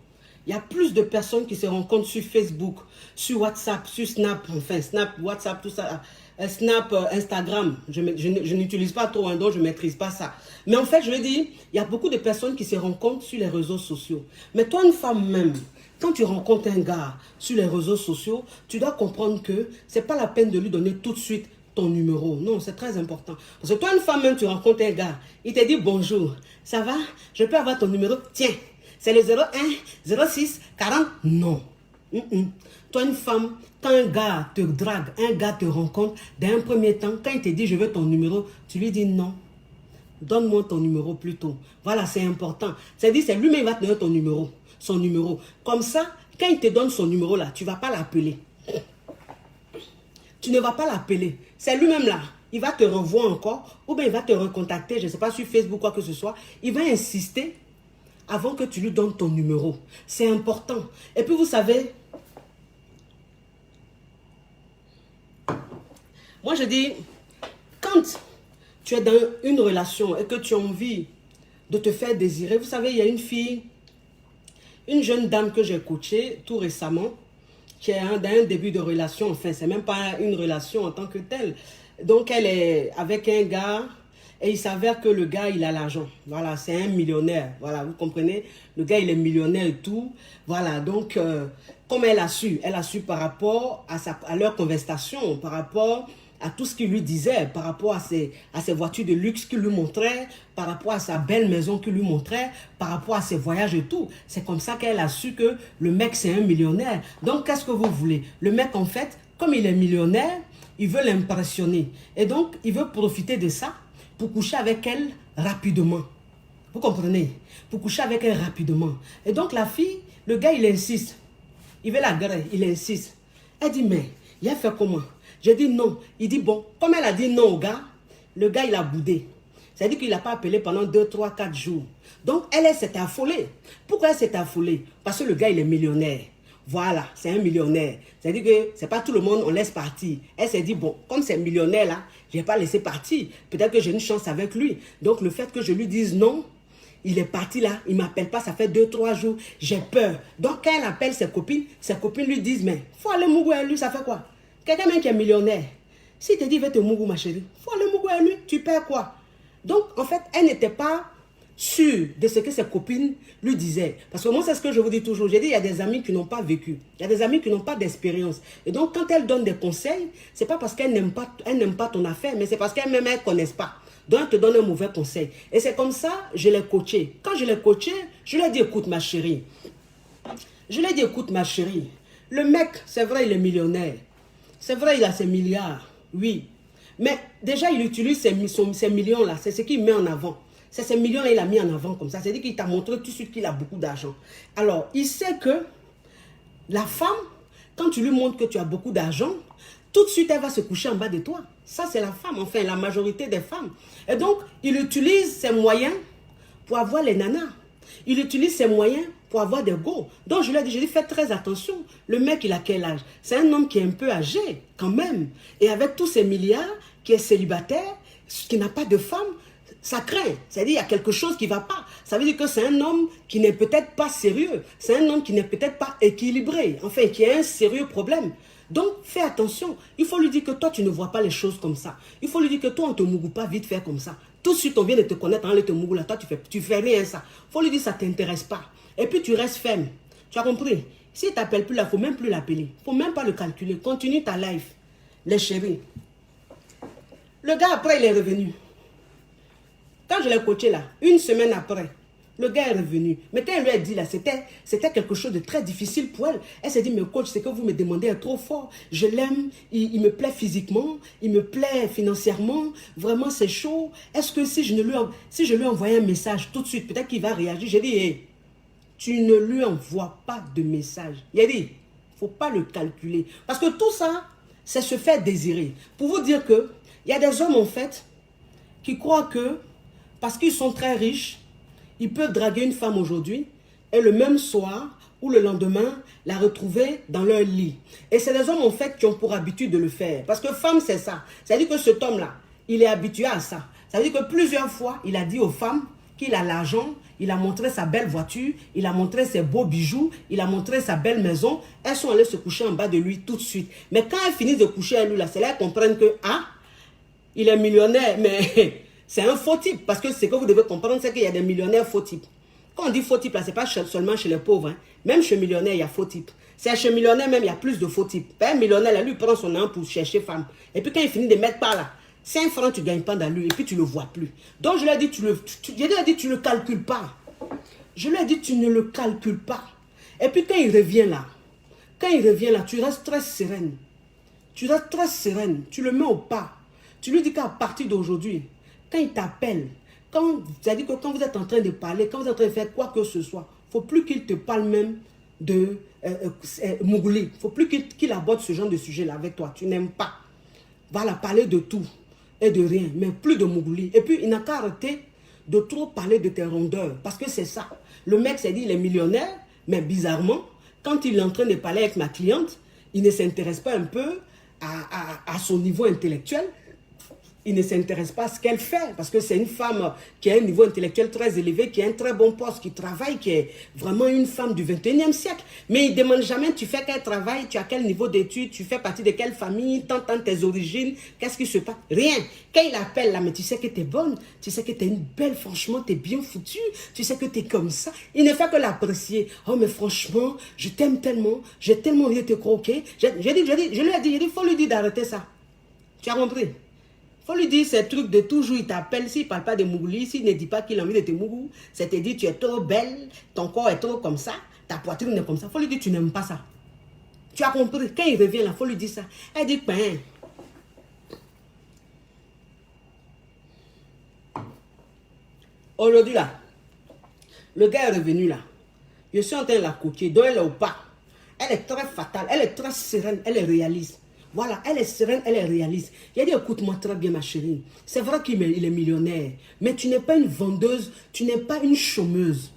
Il y a plus de personnes qui se rencontrent sur Facebook, sur WhatsApp, sur Snap, enfin Snap, WhatsApp, tout ça, Snap, Instagram. Je n'utilise pas trop, donc je ne maîtrise pas ça. Mais en fait, je veux dire, il y a beaucoup de personnes qui se rencontrent sur les réseaux sociaux. Mais toi, une femme même, quand tu rencontres un gars sur les réseaux sociaux, tu dois comprendre que ce n'est pas la peine de lui donner tout de suite ton numéro. Non, c'est très important. Parce que toi, une femme même, tu rencontres un gars, il te dit bonjour, ça va? Je peux avoir ton numéro? Tiens, c'est le 01 06 40. Non. Toi, une femme, quand un gars te drague, un gars te rencontre, d'un premier temps, quand il te dit je veux ton numéro, tu lui dis non. Donne-moi ton numéro plutôt. Voilà, c'est important. C'est-à-dire, c'est lui-même qui va te donner ton numéro. Son numéro. Comme ça, quand il te donne son numéro là, tu ne vas pas l'appeler. Tu ne vas pas l'appeler. C'est lui-même là. Il va te revoir encore ou bien il va te recontacter, je ne sais pas, sur Facebook, quoi que ce soit. Il va insister avant que tu lui donnes ton numéro. C'est important. Et puis vous savez, moi je dis, quand tu es dans une relation et que tu as envie de te faire désirer, vous savez, il y a une fille, une jeune dame que j'ai coachée tout récemment, qui est dans un début de relation, enfin, c'est même pas une relation en tant que telle. Donc, elle est avec un gars et il s'avère que le gars, il a l'argent. Voilà, c'est un millionnaire. Voilà, vous comprenez? Le gars, il est millionnaire et tout. Voilà, donc, comme elle a su par rapport à leur conversation, par rapport à tout ce qu'il lui disait, par rapport à ses voitures de luxe qu'il lui montrait, par rapport à sa belle maison qu'il lui montrait, par rapport à ses voyages et tout. C'est comme ça qu'elle a su que le mec, c'est un millionnaire. Donc, qu'est-ce que vous voulez? Le mec, en fait, comme il est millionnaire, il veut l'impressionner. Et donc, il veut profiter de ça pour coucher avec elle rapidement. Vous comprenez? Pour coucher avec elle rapidement. Et donc, la fille, le gars, il insiste. Il veut la griller, il insiste. Elle dit, mais, il a fait comment? J'ai dit non. Il dit bon, comme elle a dit non au gars, le gars il a boudé. C'est-à-dire qu'il n'a pas appelé pendant 2, 3, 4 jours. Donc elle s'est affolée. Pourquoi elle s'est affolée? Parce que le gars il est millionnaire. Voilà, c'est un millionnaire. C'est-à-dire que c'est pas tout le monde on laisse partir. Elle s'est dit bon, comme c'est millionnaire là, je ne vais pas laisser partir. Peut-être que j'ai une chance avec lui. Donc le fait que je lui dise non, il est parti là, il ne m'appelle pas, ça fait 2, 3 jours, j'ai peur. Donc quand elle appelle ses copines lui disent mais faut aller mourir lui, ça fait quoi? Quelqu'un même qui est millionnaire, s'il te dit, va te mougou, ma chérie, il faut aller mougou à lui, tu perds quoi? Donc, en fait, elle n'était pas sûre de ce que ses copines lui disaient. Parce que moi, c'est ce que je vous dis toujours. J'ai dit, il y a des amis qui n'ont pas vécu. Il y a des amis qui n'ont pas d'expérience. Et donc, quand elle donne des conseils, ce n'est pas parce qu'elle n'aime pas ton affaire, mais c'est parce qu'elle-même, elle ne connaissent pas. Donc, elle te donne un mauvais conseil. Et c'est comme ça, je l'ai coaché. Quand je l'ai coaché, je lui ai dit, écoute ma chérie. Je lui ai dit, écoute ma chérie. Le mec, c'est vrai, il est millionnaire. C'est vrai, il a ses milliards. Oui. Mais déjà, il utilise ces millions-là. C'est ce qu'il met en avant. C'est ces millions-là qu'il a mis en avant comme ça. C'est-à-dire qu'il t'a montré tout de suite qu'il a beaucoup d'argent. Alors, il sait que la femme, quand tu lui montres que tu as beaucoup d'argent, tout de suite, elle va se coucher en bas de toi. Ça, c'est la femme, enfin, la majorité des femmes. Et donc, il utilise ses moyens pour avoir les nanas. Il utilise ses moyens pour avoir des go. Donc, je lui ai dit, fais très attention. Le mec, il a quel âge? C'est un homme qui est un peu âgé, quand même. Et avec tous ces milliards, qui est célibataire, qui n'a pas de femme, ça craint. C'est-à-dire, il y a quelque chose qui ne va pas. Ça veut dire que c'est un homme qui n'est peut-être pas sérieux. C'est un homme qui n'est peut-être pas équilibré. Enfin, qui a un sérieux problème. Donc, fais attention. Il faut lui dire que toi, tu ne vois pas les choses comme ça. Il faut lui dire que toi, on ne te mougoue pas vite faire comme ça. Tout de suite, on vient de te connaître, on te mougoue là. Toi, tu fais rien ça. Il faut lui dire que ça ne t'intéresse pas. Et puis, tu restes ferme. Tu as compris? S'il ne t'appelle plus là, il ne faut même plus l'appeler. Il ne faut même pas le calculer. Continue ta life. Les chéris. Le gars, après, il est revenu. Quand je l'ai coaché là, une semaine après, le gars est revenu. Mais quand elle lui a dit là, c'était quelque chose de très difficile pour elle. Elle s'est dit, mais coach, c'est que vous me demandez est trop fort. Je l'aime, il me plaît physiquement, il me plaît financièrement. Vraiment, c'est chaud. Est-ce que si je lui envoie un message tout de suite, peut-être qu'il va réagir. J'ai dit, hey, tu ne lui envoies pas de message. Il a dit, il ne faut pas le calculer. Parce que tout ça, c'est se faire désirer. Pour vous dire que, il y a des hommes en fait, qui croient que, parce qu'ils sont très riches, ils peuvent draguer une femme aujourd'hui et le même soir ou le lendemain la retrouver dans leur lit. Et c'est des hommes en fait qui ont pour habitude de le faire. Parce que femme, c'est ça. C'est-à-dire que cet homme-là, il est habitué à ça. Ça veut dire que plusieurs fois, il a dit aux femmes qu'il a l'argent, il a montré sa belle voiture, il a montré ses beaux bijoux, il a montré sa belle maison. Elles sont allées se coucher en bas de lui tout de suite. Mais quand elles finissent de coucher à lui, là, c'est là qu'elles comprennent que, ah, il est millionnaire, mais... c'est un faux type, parce que ce que vous devez comprendre, c'est qu'il y a des millionnaires faux types. Quand on dit faux type, là, ce n'est pas seulement chez les pauvres. Hein. Même chez millionnaires, il y a faux type. C'est chez millionnaire même, il y a plus de faux types. Un millionnaire, là, lui, prend son argent pour chercher femme. Et puis quand il finit de mettre par là, 5 francs, tu ne gagnes pas dans lui, et puis tu ne le vois plus. Donc je lui ai dit, tu ne le calcules pas. Je lui ai dit, tu ne le calcules pas. Et puis quand il revient là, tu restes très sereine. Tu restes très sereine. Tu le mets au pas. Tu lui dis qu'à partir d'aujourd'hui, quand il t'appelle, c'est-à-dire que quand vous êtes en train de parler, quand vous êtes en train de faire quoi que ce soit, il ne faut plus qu'il te parle même de Mougouli. Il ne faut plus qu'il aborde ce genre de sujet-là avec toi. Tu n'aimes pas. Voilà, parler de tout et de rien, mais plus de Mougouli. Et puis, il n'a qu'à arrêter de trop parler de tes rondeurs. Parce que c'est ça. Le mec s'est dit, il est millionnaire, mais bizarrement, quand il est en train de parler avec ma cliente, il ne s'intéresse pas un peu à son niveau intellectuel. Il ne s'intéresse pas à ce qu'elle fait, parce que c'est une femme qui a un niveau intellectuel très élevé, qui a un très bon poste, qui travaille, qui est vraiment une femme du 21e siècle. Mais il ne demande jamais, tu fais quel travail, tu as quel niveau d'études, tu fais partie de quelle famille, tant tes origines, qu'est-ce qui se passe? Rien. Quand il appelle là, mais tu sais que tu es bonne, tu sais que tu es une belle, franchement, tu es bien foutue, tu sais que tu es comme ça. Il ne fait que l'apprécier. Oh, mais franchement, je t'aime tellement, j'ai tellement envie de te croquer. Je lui ai dit, il faut lui dire d'arrêter ça. Tu as compris? Il faut lui dire ces trucs de toujours, il t'appelle, s'il ne parle pas de Mougouli, s'il ne dit pas qu'il a envie de te mougou, c'est te dire tu es trop belle, ton corps est trop comme ça, ta poitrine est comme ça. Il faut lui dire tu n'aimes pas ça. Tu as compris? Quand il revient là, il faut lui dire ça. Elle dit, ben, aujourd'hui là, le gars est revenu là. Je suis en train de la coacher, donc elle est au pas. Elle est très fatale, elle est très sereine, elle est réaliste. Voilà, elle est sereine, elle est réaliste. Il a dit, écoute-moi très bien ma chérie. C'est vrai qu'il est millionnaire, mais tu n'es pas une vendeuse, tu n'es pas une chômeuse.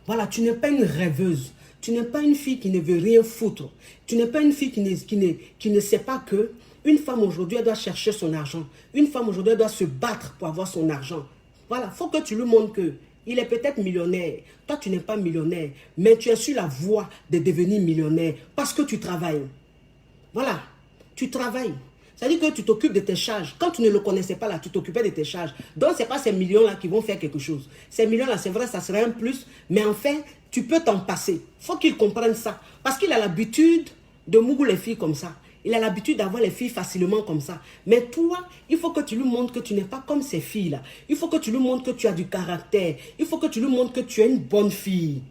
Voilà, tu n'es pas une rêveuse. Tu n'es pas une fille qui ne veut rien foutre. Tu n'es pas une fille qui ne sait pas que une femme aujourd'hui, elle doit chercher son argent. Une femme aujourd'hui, elle doit se battre pour avoir son argent. Voilà, il faut que tu lui montres que il est peut-être millionnaire. Toi, tu n'es pas millionnaire, mais tu es sur la voie de devenir millionnaire parce que tu travailles. Voilà. Tu travailles. C'est-à-dire que tu t'occupes de tes charges. Quand tu ne le connaissais pas là, tu t'occupais de tes charges. Donc, ce n'est pas ces millions-là qui vont faire quelque chose. Ces millions-là, c'est vrai, ça serait un plus. Mais enfin, tu peux t'en passer. Il faut qu'il comprenne ça. Parce qu'il a l'habitude de mougou les filles comme ça. Il a l'habitude d'avoir les filles facilement comme ça. Mais toi, il faut que tu lui montres que tu n'es pas comme ces filles-là. Il faut que tu lui montres que tu as du caractère. Il faut que tu lui montres que tu es une bonne fille.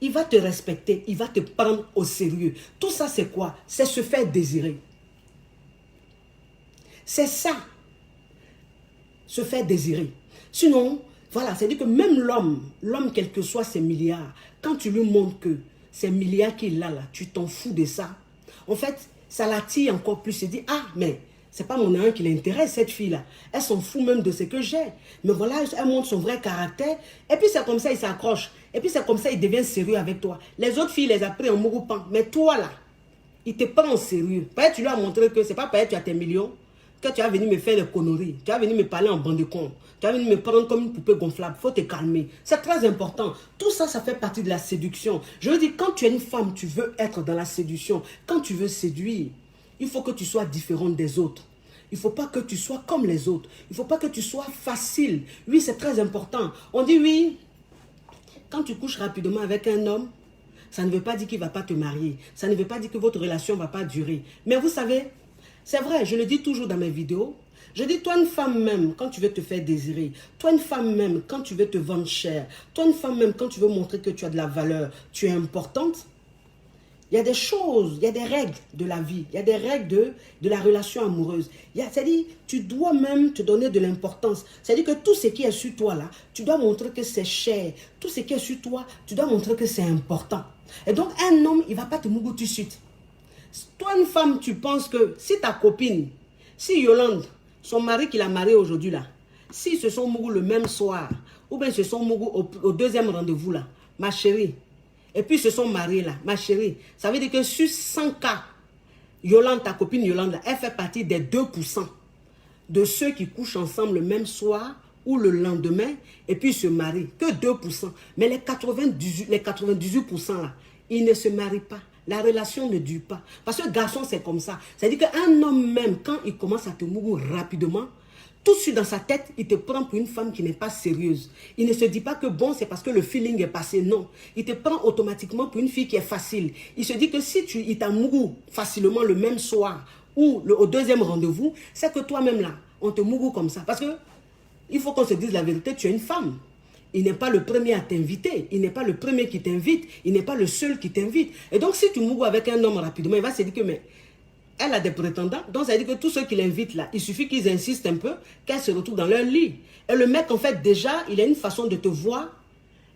Il va te respecter, il va te prendre au sérieux. Tout ça, c'est quoi? C'est se faire désirer. C'est ça, se faire désirer. Sinon, voilà, c'est-à-dire que même l'homme, quel que soit ses milliards, quand tu lui montres que ces milliards qu'il a là, tu t'en fous de ça. En fait, ça l'attire encore plus. Il dit, ah, mais c'est pas mon argent qui l'intéresse, cette fille-là. Elle s'en fout même de ce que j'ai. Mais voilà, elle montre son vrai caractère. Et puis c'est comme ça, il s'accroche. Et puis c'est comme ça, il devient sérieux avec toi. Les autres filles, les a pris en mourupant. Mais toi, là, il te prend en sérieux. Peut-être tu lui as montré que c'est pas peut-être tu as tes millions, que tu as venu me faire des conneries. Tu as venu me parler en bande de cons. Tu as venu me prendre comme une poupée gonflable. Il faut te calmer. C'est très important. Tout ça, ça fait partie de la séduction. Je veux dire, quand tu es une femme, tu veux être dans la séduction. Quand tu veux séduire, il faut que tu sois différente des autres. Il ne faut pas que tu sois comme les autres. Il ne faut pas que tu sois facile. Oui, c'est très important. On dit oui, quand tu couches rapidement avec un homme, ça ne veut pas dire qu'il ne va pas te marier. Ça ne veut pas dire que votre relation ne va pas durer. Mais vous savez, c'est vrai, je le dis toujours dans mes vidéos. Je dis, toi une femme même, quand tu veux te faire désirer, toi une femme même, quand tu veux te vendre cher, toi une femme même, quand tu veux montrer que tu as de la valeur, tu es importante. Il y a des choses, il y a des règles de la vie, il y a des règles de la relation amoureuse. C'est-à-dire, tu dois même te donner de l'importance. C'est-à-dire que tout ce qui est sur toi là, tu dois montrer que c'est cher. Tout ce qui est sur toi, tu dois montrer que c'est important. Et donc, un homme, il ne va pas te mouiller tout de suite. Toi, une femme, tu penses que si ta copine, si Yolande, son mari qui l'a marié aujourd'hui là, s'ils se sont mourus le même soir, ou bien ils se sont mourus au deuxième rendez-vous là, ma chérie, et puis ils se sont mariés là, ma chérie, ça veut dire que sur 100 cas, Yolande, ta copine Yolande là, elle fait partie des 2% de ceux qui couchent ensemble le même soir ou le lendemain, et puis ils se marient, que 2%. Mais les 98% là, ils ne se marient pas. La relation ne dure pas. Parce que garçon, c'est comme ça. C'est-à-dire qu'un homme même, quand il commence à te mourir rapidement, tout de suite dans sa tête, il te prend pour une femme qui n'est pas sérieuse. Il ne se dit pas que bon, c'est parce que le feeling est passé. Non. Il te prend automatiquement pour une fille qui est facile. Il se dit que si il t'a mouru facilement le même soir ou au deuxième rendez-vous, c'est que toi-même là, on te mouru comme ça. Parce que il faut qu'on se dise la vérité, tu es une femme. Il n'est pas le premier à t'inviter. Il n'est pas le premier qui t'invite. Il n'est pas le seul qui t'invite. Et donc, si tu mourres avec un homme rapidement, il va se dire que, mais, elle a des prétendants. Donc, ça veut dire que tous ceux qui l'invitent là, il suffit qu'ils insistent un peu, qu'elle se retrouve dans leur lit. Et le mec, en fait, déjà, il a une façon de te voir.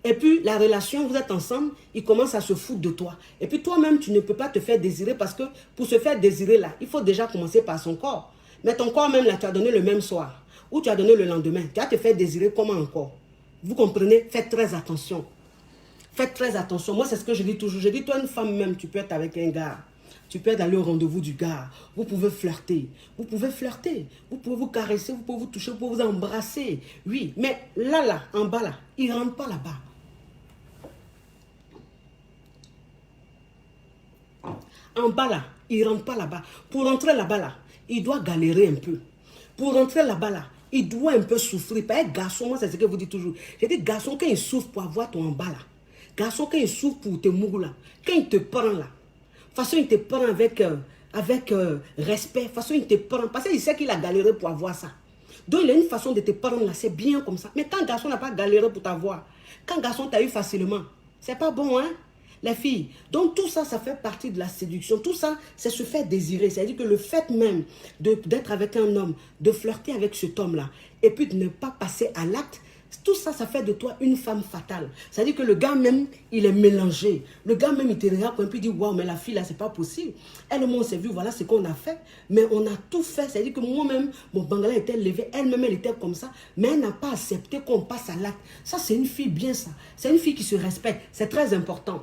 Et puis, la relation, vous êtes ensemble, il commence à se foutre de toi. Et puis, toi-même, tu ne peux pas te faire désirer parce que pour se faire désirer là, il faut déjà commencer par son corps. Mais ton corps même là, tu as donné le même soir. Ou tu as donné le lendemain. Tu vas te faire désirer comment encore? Vous comprenez? Faites très attention. Faites très attention. Moi, c'est ce que je dis toujours. Je dis, toi, une femme même, tu peux être avec un gars. Tu peux aller au rendez-vous du gars. Vous pouvez flirter. Vous pouvez flirter. Vous pouvez vous caresser, vous pouvez vous toucher, vous pouvez vous embrasser. Oui, mais là, en bas, là, il ne rentre pas là-bas. En bas, là, il ne rentre pas là-bas. Pour rentrer là-bas, là, il doit galérer un peu. Pour rentrer là-bas, là, il doit un peu souffrir. Pas un garçon, moi, c'est ce que vous dites toujours. J'ai dit, garçon, quand il souffre pour avoir ton en bas, là. Garçon, quand il souffre pour te mourir, là. Quand il te prend, là. De toute façon, il te prend avec respect. De toute façon, il te prend. Parce qu'il sait qu'il a galéré pour avoir ça. Donc, il a une façon de te prendre, là. C'est bien comme ça. Mais quand garçon n'a pas galéré pour t'avoir, quand garçon t'a eu facilement, c'est pas bon, hein? Les filles. Donc tout ça, ça fait partie de la séduction. Tout ça, c'est se faire désirer. C'est-à-dire que le fait même d'être avec un homme, de flirter avec cet homme-là, et puis de ne pas passer à l'acte, tout ça, ça fait de toi une femme fatale. C'est-à-dire que le gars même, il est mélangé. Le gars même, il te regarde et puis il dit, waouh, mais la fille là, c'est pas possible. Elle, moi, on s'est vu, voilà ce qu'on a fait. Mais on a tout fait. C'est-à-dire que moi-même, mon bangala était levé, elle-même, elle était comme ça. Mais elle n'a pas accepté qu'on passe à l'acte. Ça, c'est une fille bien, ça. C'est une fille qui se respecte. C'est très important.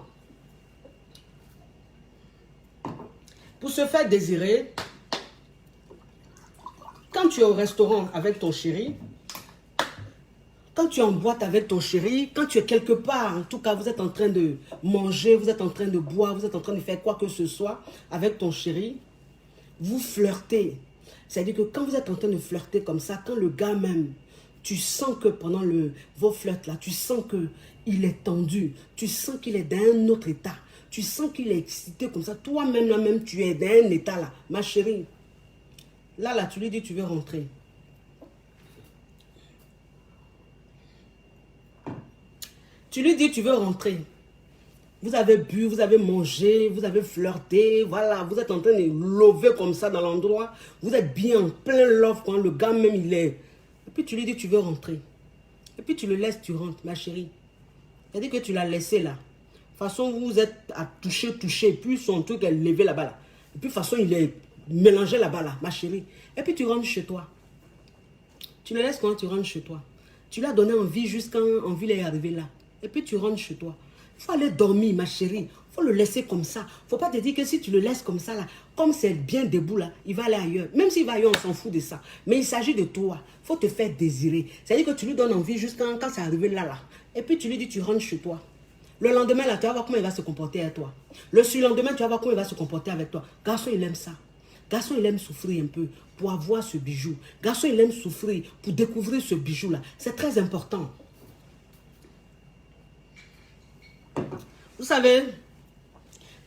Pour se faire désirer, quand tu es au restaurant avec ton chéri, quand tu es en boîte avec ton chéri, quand tu es quelque part, en tout cas, vous êtes en train de manger, vous êtes en train de boire, vous êtes en train de faire quoi que ce soit avec ton chéri, vous flirtez. C'est-à-dire que quand vous êtes en train de flirter comme ça, quand le gars même, tu sens que pendant vos flirts là, tu sens qu'il est tendu, tu sens qu'il est dans un autre état. Tu sens qu'il est excité comme ça. Toi-même, là même, tu es dans un état là. Ma chérie, là, tu lui dis, tu veux rentrer. Tu lui dis, tu veux rentrer. Vous avez bu, vous avez mangé, vous avez flirté, voilà, vous êtes en train de lever comme ça dans l'endroit. Vous êtes bien en plein love quand le gars même il est. Et puis tu lui dis, tu veux rentrer. Et puis tu le laisses, tu rentres, ma chérie. C'est-à-dire que tu l'as laissé là. De toute façon, vous êtes à toucher, puis son truc est levé là-bas là. Et puis de toute façon, il est mélangé là-bas là, ma chérie. Et puis tu rentres chez toi. Tu le laisses quand tu rentres chez toi. Tu lui as donné envie jusqu'à envie est arrivé là. Et puis tu rentres chez toi. Il faut aller dormir, ma chérie. Il faut le laisser comme ça. Il ne faut pas te dire que si tu le laisses comme ça, là, comme c'est bien debout, là, il va aller ailleurs. Même s'il va ailleurs, on s'en fout de ça. Mais il s'agit de toi. Il faut te faire désirer. C'est-à-dire que tu lui donnes envie jusqu'à quand c'est arrivé là, là. Et puis tu lui dis, tu rentres chez toi. Le lendemain, là, tu vas voir comment il va se comporter avec toi. Le surlendemain, tu vas voir comment il va se comporter avec toi. Garçon, il aime ça. Garçon, il aime souffrir un peu pour avoir ce bijou. Garçon, il aime souffrir pour découvrir ce bijou-là. C'est très important. Vous savez,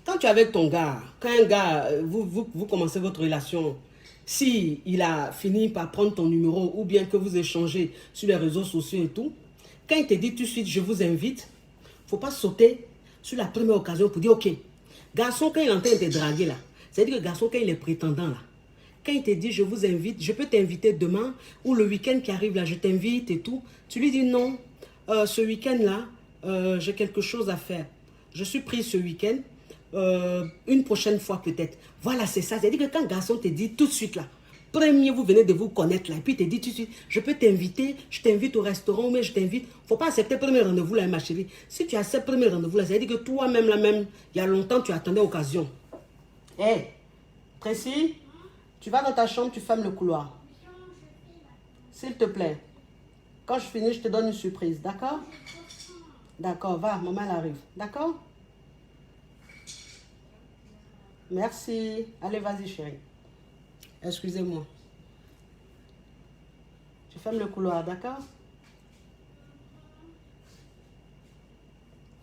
quand tu es avec ton gars, quand un gars, vous commencez votre relation, si il a fini par prendre ton numéro ou bien que vous échangez sur les réseaux sociaux et tout, quand il te dit tout de suite, je vous invite, il ne faut pas sauter sur la première occasion pour dire, ok, garçon, quand il est en train de te draguer là, c'est-à-dire que garçon, quand il est prétendant là, quand il te dit, je vous invite, je peux t'inviter demain ou le week-end qui arrive là, je t'invite et tout, tu lui dis non, ce week-end là, j'ai quelque chose à faire. Je suis prise ce week-end, une prochaine fois peut-être. Voilà, c'est ça. C'est-à-dire que quand un garçon te dit tout de suite là, premier, vous venez de vous connaître là, et puis il te dit tout de suite, je peux t'inviter, je t'invite au restaurant, mais je t'invite. Il ne faut pas accepter le premier rendez-vous là, ma chérie. Si tu acceptes le premier rendez-vous là, c'est-à-dire que toi-même là même, il y a longtemps, tu attendais l'occasion. Hé, hey, Tracy, tu vas dans ta chambre, tu fermes le couloir. S'il te plaît. Quand je finis, je te donne une surprise, d'accord? D'accord, va, maman elle arrive. D'accord? Merci. Allez, vas-y, chérie. Excusez-moi. Tu fermes le couloir, d'accord?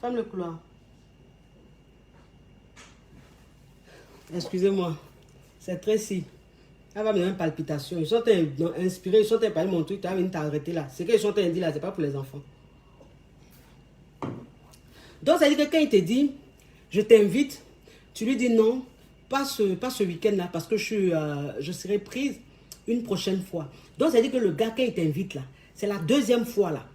Ferme le couloir. Excusez-moi. C'est Tracy. Elle va me donner une palpitation. Ils sont inspirés, ils sont parler mon truc, tu vas venir t'arrêter là. Ce qu'ils sont en train de dire là, c'est pas pour les enfants. Donc, ça veut dire que quand il te dit, je t'invite, tu lui dis non, pas ce week-end-là, parce que je serai prise une prochaine fois. Donc, ça veut dire que le gars, quand il t'invite là, c'est la deuxième fois là.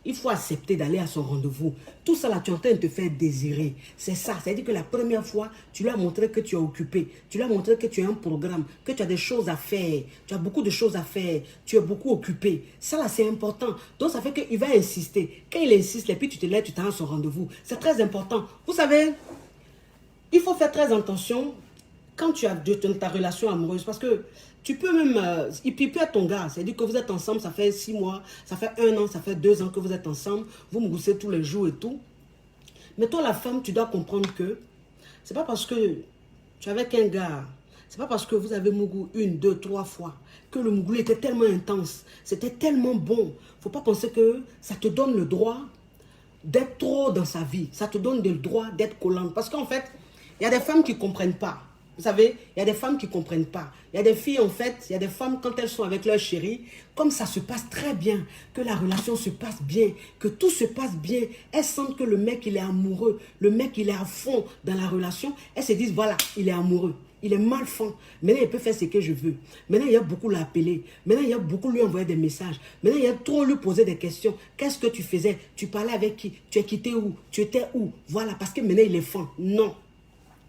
Il faut accepter d'aller à son rendez-vous. Tout ça là, tu es en train de te faire désirer. C'est ça. C'est-à-dire que la première fois, tu lui as montré que tu es occupé. Tu lui as montré que tu as un programme, que tu as des choses à faire. Tu as beaucoup de choses à faire. Tu es beaucoup occupé. Ça là, c'est important. Donc, ça fait qu'il va insister. Quand il insiste, et puis tu te lèves, tu t'en à son rendez-vous. C'est très important. Vous savez, il faut faire très attention quand tu as ta relation amoureuse. Parce que tu peux même, il peut être ton gars, c'est-à-dire que vous êtes ensemble, ça fait 6 mois, ça fait 1 an, ça fait 2 ans que vous êtes ensemble, vous moussez tous les jours et tout. Mais toi, la femme, tu dois comprendre que c'est pas parce que tu es avec un gars, c'est pas parce que vous avez mougou 1, 2, 3 fois que le mougou était tellement intense, c'était tellement bon. Faut pas penser que ça te donne le droit d'être trop dans sa vie, ça te donne le droit d'être collante. Parce qu'en fait, il y a des femmes qui ne comprennent pas. Vous savez, il y a des femmes qui ne comprennent pas. Il y a des filles, en fait, il y a des femmes, quand elles sont avec leur chéri, comme ça se passe très bien, que la relation se passe bien, que tout se passe bien, elles sentent que le mec, il est amoureux, le mec, il est à fond dans la relation, elles se disent, voilà, il est amoureux, il est mal fin. Maintenant, il peut faire ce que je veux. Maintenant, il y a beaucoup l'appeler. Maintenant, il y a beaucoup lui envoyer des messages. Maintenant, il y a trop lui poser des questions. Qu'est-ce que tu faisais? Tu parlais avec qui? Tu es quitté où? Tu étais où? Voilà, parce que maintenant, il est fin. Non,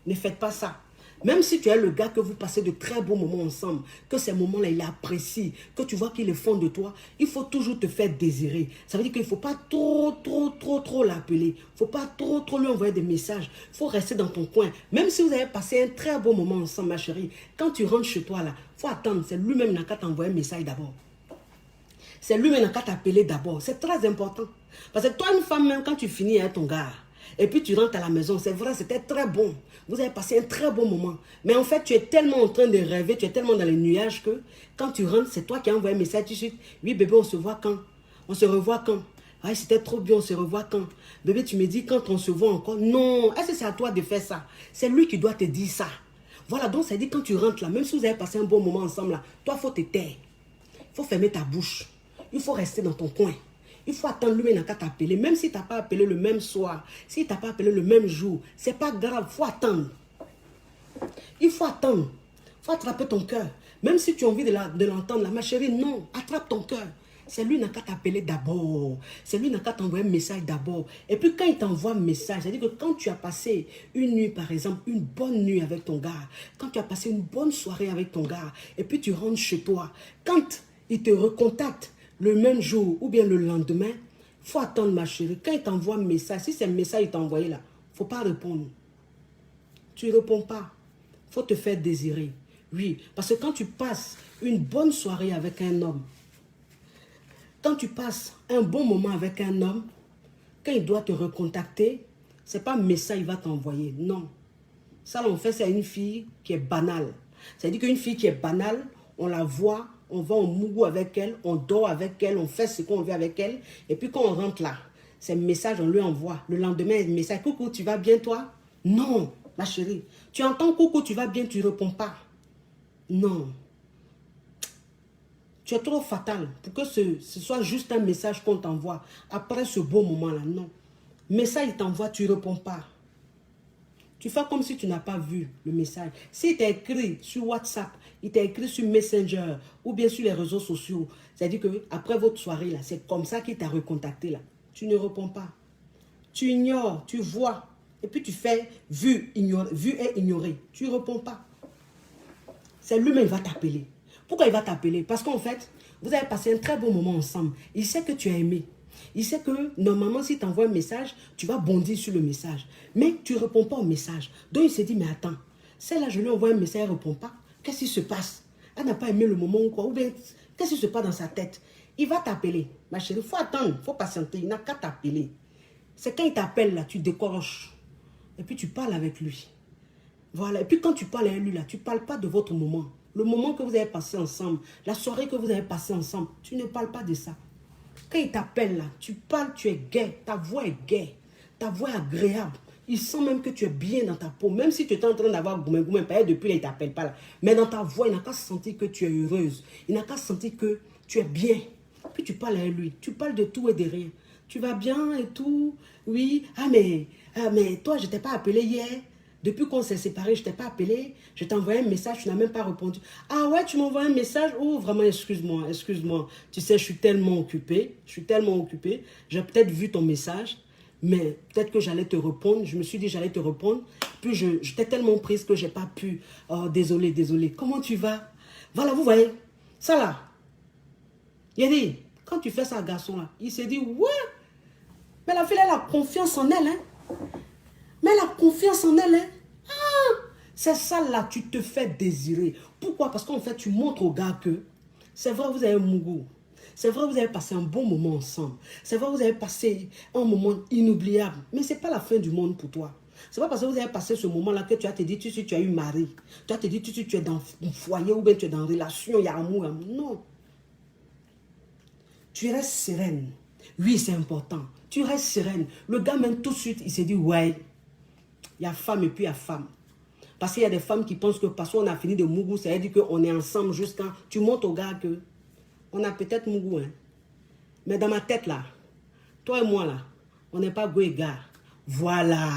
ne faites pas ça. Même si tu es le gars que vous passez de très beaux moments ensemble, que ces moments-là, il apprécie, que tu vois qu'il est fond de toi, il faut toujours te faire désirer. Ça veut dire qu'il ne faut pas trop l'appeler. Il ne faut pas trop lui envoyer des messages. Il faut rester dans ton coin. Même si vous avez passé un très beau moment ensemble, ma chérie, quand tu rentres chez toi, là, il faut attendre. C'est lui-même qui t'envoie un message d'abord. C'est lui-même qui t'appeler d'abord. C'est très important. Parce que toi, une femme, même quand tu finis avec ton gars, et puis tu rentres à la maison, c'est vrai, c'était très bon. Vous avez passé un très bon moment. Mais en fait, tu es tellement en train de rêver, tu es tellement dans les nuages que quand tu rentres, c'est toi qui as envoyé un message tout de suite. Oui, bébé, on se voit quand? On se revoit quand? Ah, c'était trop bien, on se revoit quand? Bébé, tu me dis quand on se voit encore? Non, est-ce que c'est à toi de faire ça? C'est lui qui doit te dire ça. Voilà, donc ça dit quand tu rentres là, même si vous avez passé un bon moment ensemble là, toi, il faut te taire. Il faut fermer ta bouche. Il faut rester dans ton coin. Il faut attendre lui, il n'a qu'à t'appeler. Même si tu n'as pas appelé le même soir, si tu n'as pas appelé le même jour, c'est pas grave, il faut attendre. Il faut attendre. Il faut attraper ton cœur. Même si tu as envie de l'entendre, là, ma chérie, non, attrape ton cœur. C'est lui qui n'a qu'à t'appeler d'abord. C'est lui qui n'a qu'à t'envoyer un message d'abord. Et puis quand il t'envoie un message, c'est-à-dire que quand tu as passé une nuit, par exemple, une bonne nuit avec ton gars, quand tu as passé une bonne soirée avec ton gars, et puis tu rentres chez toi, quand il te recontacte le même jour ou bien le lendemain, il faut attendre, ma chérie. Quand il t'envoie un message, si c'est un message qu'il t'a envoyé là, il ne faut pas répondre. Tu ne réponds pas. Il faut te faire désirer. Oui, parce que quand tu passes une bonne soirée avec un homme, quand tu passes un bon moment avec un homme, quand il doit te recontacter, ce n'est pas un message qu'il va t'envoyer. Non. Ça, en fait, c'est une fille qui est banale. C'est-à-dire qu'une fille qui est banale, on la voit, on va au mougou avec elle, on dort avec elle, on fait ce qu'on veut avec elle. Et puis quand on rentre là, c'est un message, on lui envoie. Le lendemain, un message, coucou, tu vas bien toi? Non, ma chérie. Tu entends coucou, tu vas bien, tu ne réponds pas. Non. Tu es trop fatal pour que ce soit juste un message qu'on t'envoie. Après ce beau moment-là, non. Message, il t'envoie, tu ne réponds pas. Tu fais comme si tu n'as pas vu le message. S'il t'a écrit sur WhatsApp, il t'a écrit sur Messenger ou bien sur les réseaux sociaux, c'est-à-dire qu'après votre soirée, là, c'est comme ça qu'il t'a recontacté. Là. Tu ne réponds pas. Tu ignores, tu vois. Et puis tu fais vu et ignoré. Tu ne réponds pas. C'est lui-même qui va t'appeler. Pourquoi il va t'appeler? Parce qu'en fait, vous avez passé un très bon moment ensemble. Il sait que tu as aimé. Il sait que normalement, si tu envoies un message, tu vas bondir sur le message. Mais tu ne réponds pas au message. Donc il s'est dit, mais attends, celle-là, je lui envoie un message, elle ne répond pas. Qu'est-ce qui se passe? Elle n'a pas aimé le moment ou quoi? Ou bien, qu'est-ce qui se passe dans sa tête? Il va t'appeler. Ma chérie, il faut attendre, il faut patienter. Il n'a qu'à t'appeler. C'est quand il t'appelle, là, tu décroches. Et puis tu parles avec lui. Voilà. Et puis quand tu parles avec lui, là, tu ne parles pas de votre moment. Le moment que vous avez passé ensemble, la soirée que vous avez passée ensemble, tu ne parles pas de ça. Quand il t'appelle là, tu parles, tu es gai, ta voix est gaie, ta voix est agréable. Il sent même que tu es bien dans ta peau, même si tu es en train d'avoir goumé, peut-être depuis là, il ne t'appelle pas là. Mais dans ta voix, il n'a qu'à sentir que tu es heureuse. Il n'a qu'à sentir que tu es bien. Puis tu parles avec lui, tu parles de tout et de rien. Tu vas bien et tout, oui. Ah mais toi, je ne t'ai pas appelé hier. Depuis qu'on s'est séparés, je ne t'ai pas appelé. Je t'ai envoyé un message, tu n'as même pas répondu. Ah ouais, tu m'envoies un message? Oh, vraiment, excuse-moi, excuse-moi. Tu sais, je suis tellement occupée. J'ai peut-être vu ton message, mais peut-être que j'allais te répondre. Je me suis dit, j'allais te répondre. Puis, j'étais tellement prise que je n'ai pas pu. Oh, désolé, désolé. Comment tu vas? Voilà, vous voyez. Ça là. Il a dit, quand tu fais ça, garçon là, il s'est dit, ouais. Mais la fille, elle a confiance en elle, hein. Mais elle a confiance en elle. Hein? Ah, c'est ça là, tu te fais désirer. Pourquoi? Parce qu'en fait, tu montres au gars que c'est vrai, vous avez un mougou. C'est vrai, vous avez passé un bon moment ensemble. C'est vrai, vous avez passé un moment inoubliable. Mais ce n'est pas la fin du monde pour toi. Ce n'est pas parce que vous avez passé ce moment-là que tu as te dit, tu as eu mari. Tu as te dit, tu es dans un foyer ou bien tu es dans une relation, il y a amour. Non. Tu restes sereine. Oui, c'est important. Tu restes sereine. Le gars, même tout de suite, il s'est dit, ouais. Il y a femme et puis il y a femme. Parce qu'il y a des femmes qui pensent que parce qu'on a fini de mougou, ça veut dire qu'on est ensemble jusqu'à... Tu montres au gars que on a peut-être mougou, hein. Mais dans ma tête, là, toi et moi, là, on n'est pas go et gars. Voilà.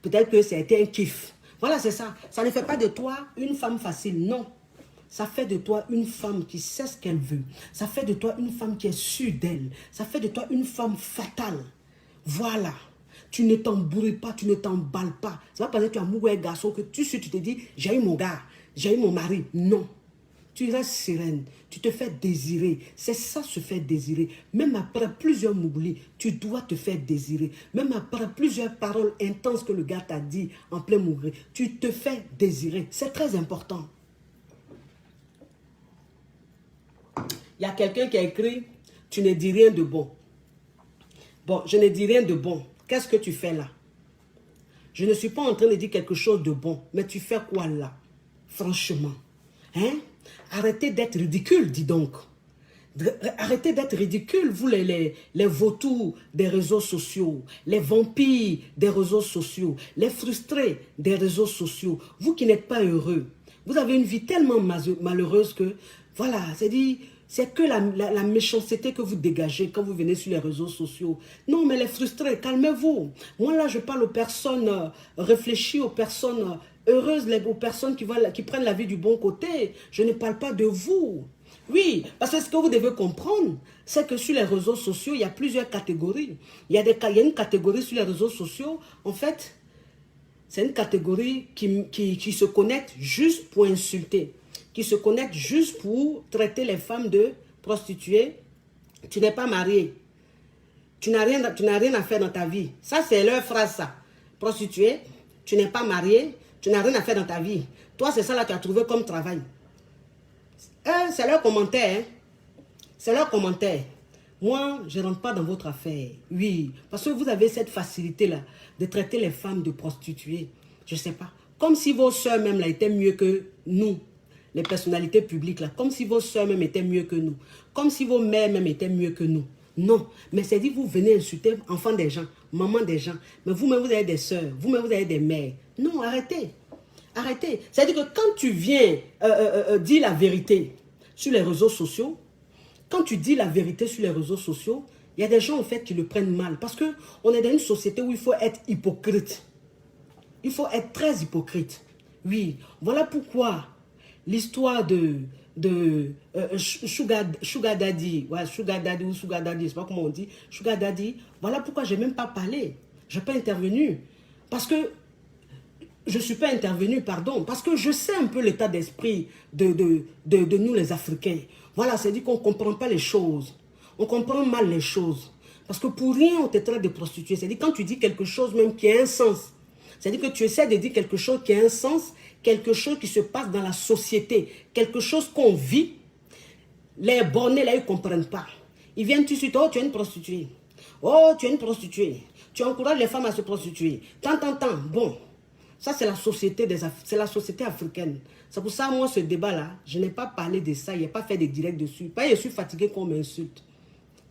Peut-être que c'était un kiff. Voilà, c'est ça. Ça ne fait pas de toi une femme facile, non. Ça fait de toi une femme qui sait ce qu'elle veut. Ça fait de toi une femme qui est sûre d'elle. Ça fait de toi une femme fatale. Voilà. Tu ne t'embrouilles pas, tu ne t'emballes pas. C'est pas parce que tu as mouru un garçon que tu te dis, j'ai eu mon gars, j'ai eu mon mari. Non. Tu restes sereine, tu te fais désirer. C'est ça, se faire désirer. Même après plusieurs mouglis, tu dois te faire désirer. Même après plusieurs paroles intenses que le gars t'a dit en plein mougli, tu te fais désirer. C'est très important. Il y a quelqu'un qui a écrit, tu ne dis rien de bon. Bon, je ne dis rien de bon. Qu'est-ce que tu fais là? Je ne suis pas en train de dire quelque chose de bon. Mais tu fais quoi là? Franchement. Hein? Arrêtez d'être ridicule, dis donc. Arrêtez d'être ridicules, vous les vautours des réseaux sociaux, les vampires des réseaux sociaux, les frustrés des réseaux sociaux. Vous qui n'êtes pas heureux, vous avez une vie tellement malheureuse que, voilà, c'est que la méchanceté que vous dégagez quand vous venez sur les réseaux sociaux. Non, mais les frustrés, calmez-vous. Moi là, je parle aux personnes réfléchies, aux personnes heureuses, aux personnes qui prennent la vie du bon côté. Je ne parle pas de vous. Oui, parce que ce que vous devez comprendre, c'est que sur les réseaux sociaux, il y a plusieurs catégories. Il y a une catégorie sur les réseaux sociaux, en fait, c'est une catégorie qui se connecte juste pour insulter, qui se connecte juste pour traiter les femmes de prostituées. Tu n'es pas marié, tu n'as rien à faire dans ta vie. Ça, c'est leur phrase, ça. Prostituée, tu n'es pas marié, tu n'as rien à faire dans ta vie. Toi, c'est ça là que tu as trouvé comme travail. C'est leur commentaire. Hein? C'est leur commentaire. Moi, je ne rentre pas dans votre affaire. Oui, parce que vous avez cette facilité-là de traiter les femmes de prostituées. Je ne sais pas. Comme si vos soeurs même là étaient mieux que nous, les personnalités publiques là. Comme si vos soeurs même étaient mieux que nous. Comme si vos mères même étaient mieux que nous. Non, mais c'est dit vous venez insulter enfants des gens, maman des gens. Mais vous-même vous avez des soeurs, vous-même vous avez des mères. Non, arrêtez. Arrêtez. C'est-à-dire que quand tu viens dire la vérité sur les réseaux sociaux, quand tu dis la vérité sur les réseaux sociaux, il y a des gens en fait qui le prennent mal. Parce qu'on est dans une société où il faut être hypocrite. Il faut être très hypocrite. Oui, voilà pourquoi l'histoire de Sugar Daddy, ouais, Sugar Daddy ou Sugar Daddy, je ne sais pas comment on dit, Sugar Daddy, voilà pourquoi je n'ai même pas parlé. Je n'ai pas intervenu. Parce que je ne suis pas intervenu, pardon, parce que je sais un peu l'état d'esprit de nous les Africains. Voilà, c'est-à-dire qu'on ne comprend pas les choses. On comprend mal les choses. Parce que pour rien, on te traite de prostituée. C'est-à-dire quand tu dis quelque chose même qui a un sens, c'est-à-dire que tu essaies de dire quelque chose qui a un sens, quelque chose qui se passe dans la société, quelque chose qu'on vit, les bornés là, ils ne comprennent pas. Ils viennent tout de suite, oh, tu es une prostituée. Oh, tu es une prostituée. Tu encourages les femmes à se prostituer. Tant. Bon. Ça, c'est la société africaine. C'est pour ça, moi, ce débat-là, je n'ai pas parlé de ça. Je n'ai pas fait de direct dessus. Pas, je suis fatigué qu'on m'insulte.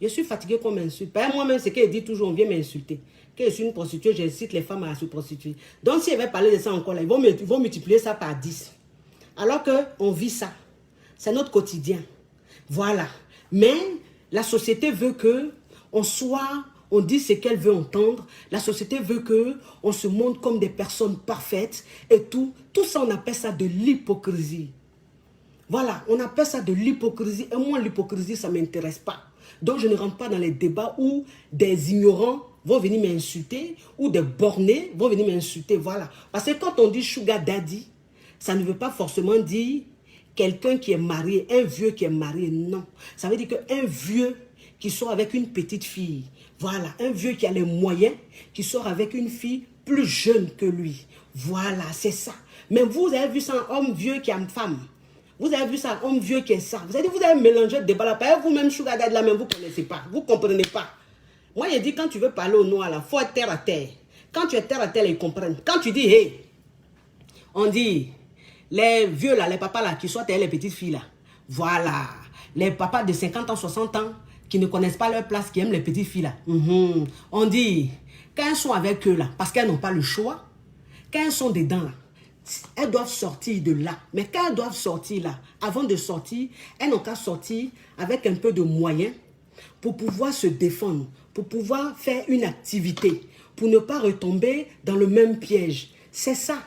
Je suis fatigué qu'on m'insulte. Pas moi-même, c'est qu'elle dit toujours, on vient m'insulter. Que je suis une prostituée, j'incite les femmes à se prostituer. Donc, si elle va parler de ça encore, là, ils vont multiplier ça par 10. Alors qu'on vit ça. C'est notre quotidien. Voilà. Mais la société veut qu'on soit... On dit ce qu'elle veut entendre. La société veut qu'on se montre comme des personnes parfaites et tout. Tout ça, on appelle ça de l'hypocrisie. Voilà, on appelle ça de l'hypocrisie. Et moi, l'hypocrisie, ça ne m'intéresse pas. Donc, je ne rentre pas dans les débats où des ignorants vont venir m'insulter ou des bornés vont venir m'insulter. Voilà. Parce que quand on dit Sugar Daddy, ça ne veut pas forcément dire quelqu'un qui est marié, un vieux qui est marié. Non. Ça veut dire qu'un vieux qui sort avec une petite fille. Voilà, un vieux qui a les moyens, qui sort avec une fille plus jeune que lui. Voilà, c'est ça. Mais vous avez vu ça, un homme vieux qui a une femme. Vous avez vu ça, un homme vieux qui est ça. Vous avez mélangé le débat là. Vous-même, Sugar Daddy, là même, vous ne connaissez pas. Vous ne comprenez pas. Moi, il dit, quand tu veux parler au noir, il faut être terre à terre. Quand tu es terre à terre, ils comprennent. Quand tu dis, hey, on dit, les vieux là, les papas là, qui sortent avec les petites filles là. Voilà. Les papas de 50 ans, 60 ans, qui ne connaissent pas leur place, qui aiment les petites filles là. On dit, quand elles sont avec eux là, parce qu'elles n'ont pas le choix, quand elles sont dedans là, elles doivent sortir de là. Mais quand elles doivent sortir là, avant de sortir, elles n'ont qu'à sortir avec un peu de moyens pour pouvoir se défendre, pour pouvoir faire une activité, pour ne pas retomber dans le même piège. C'est ça.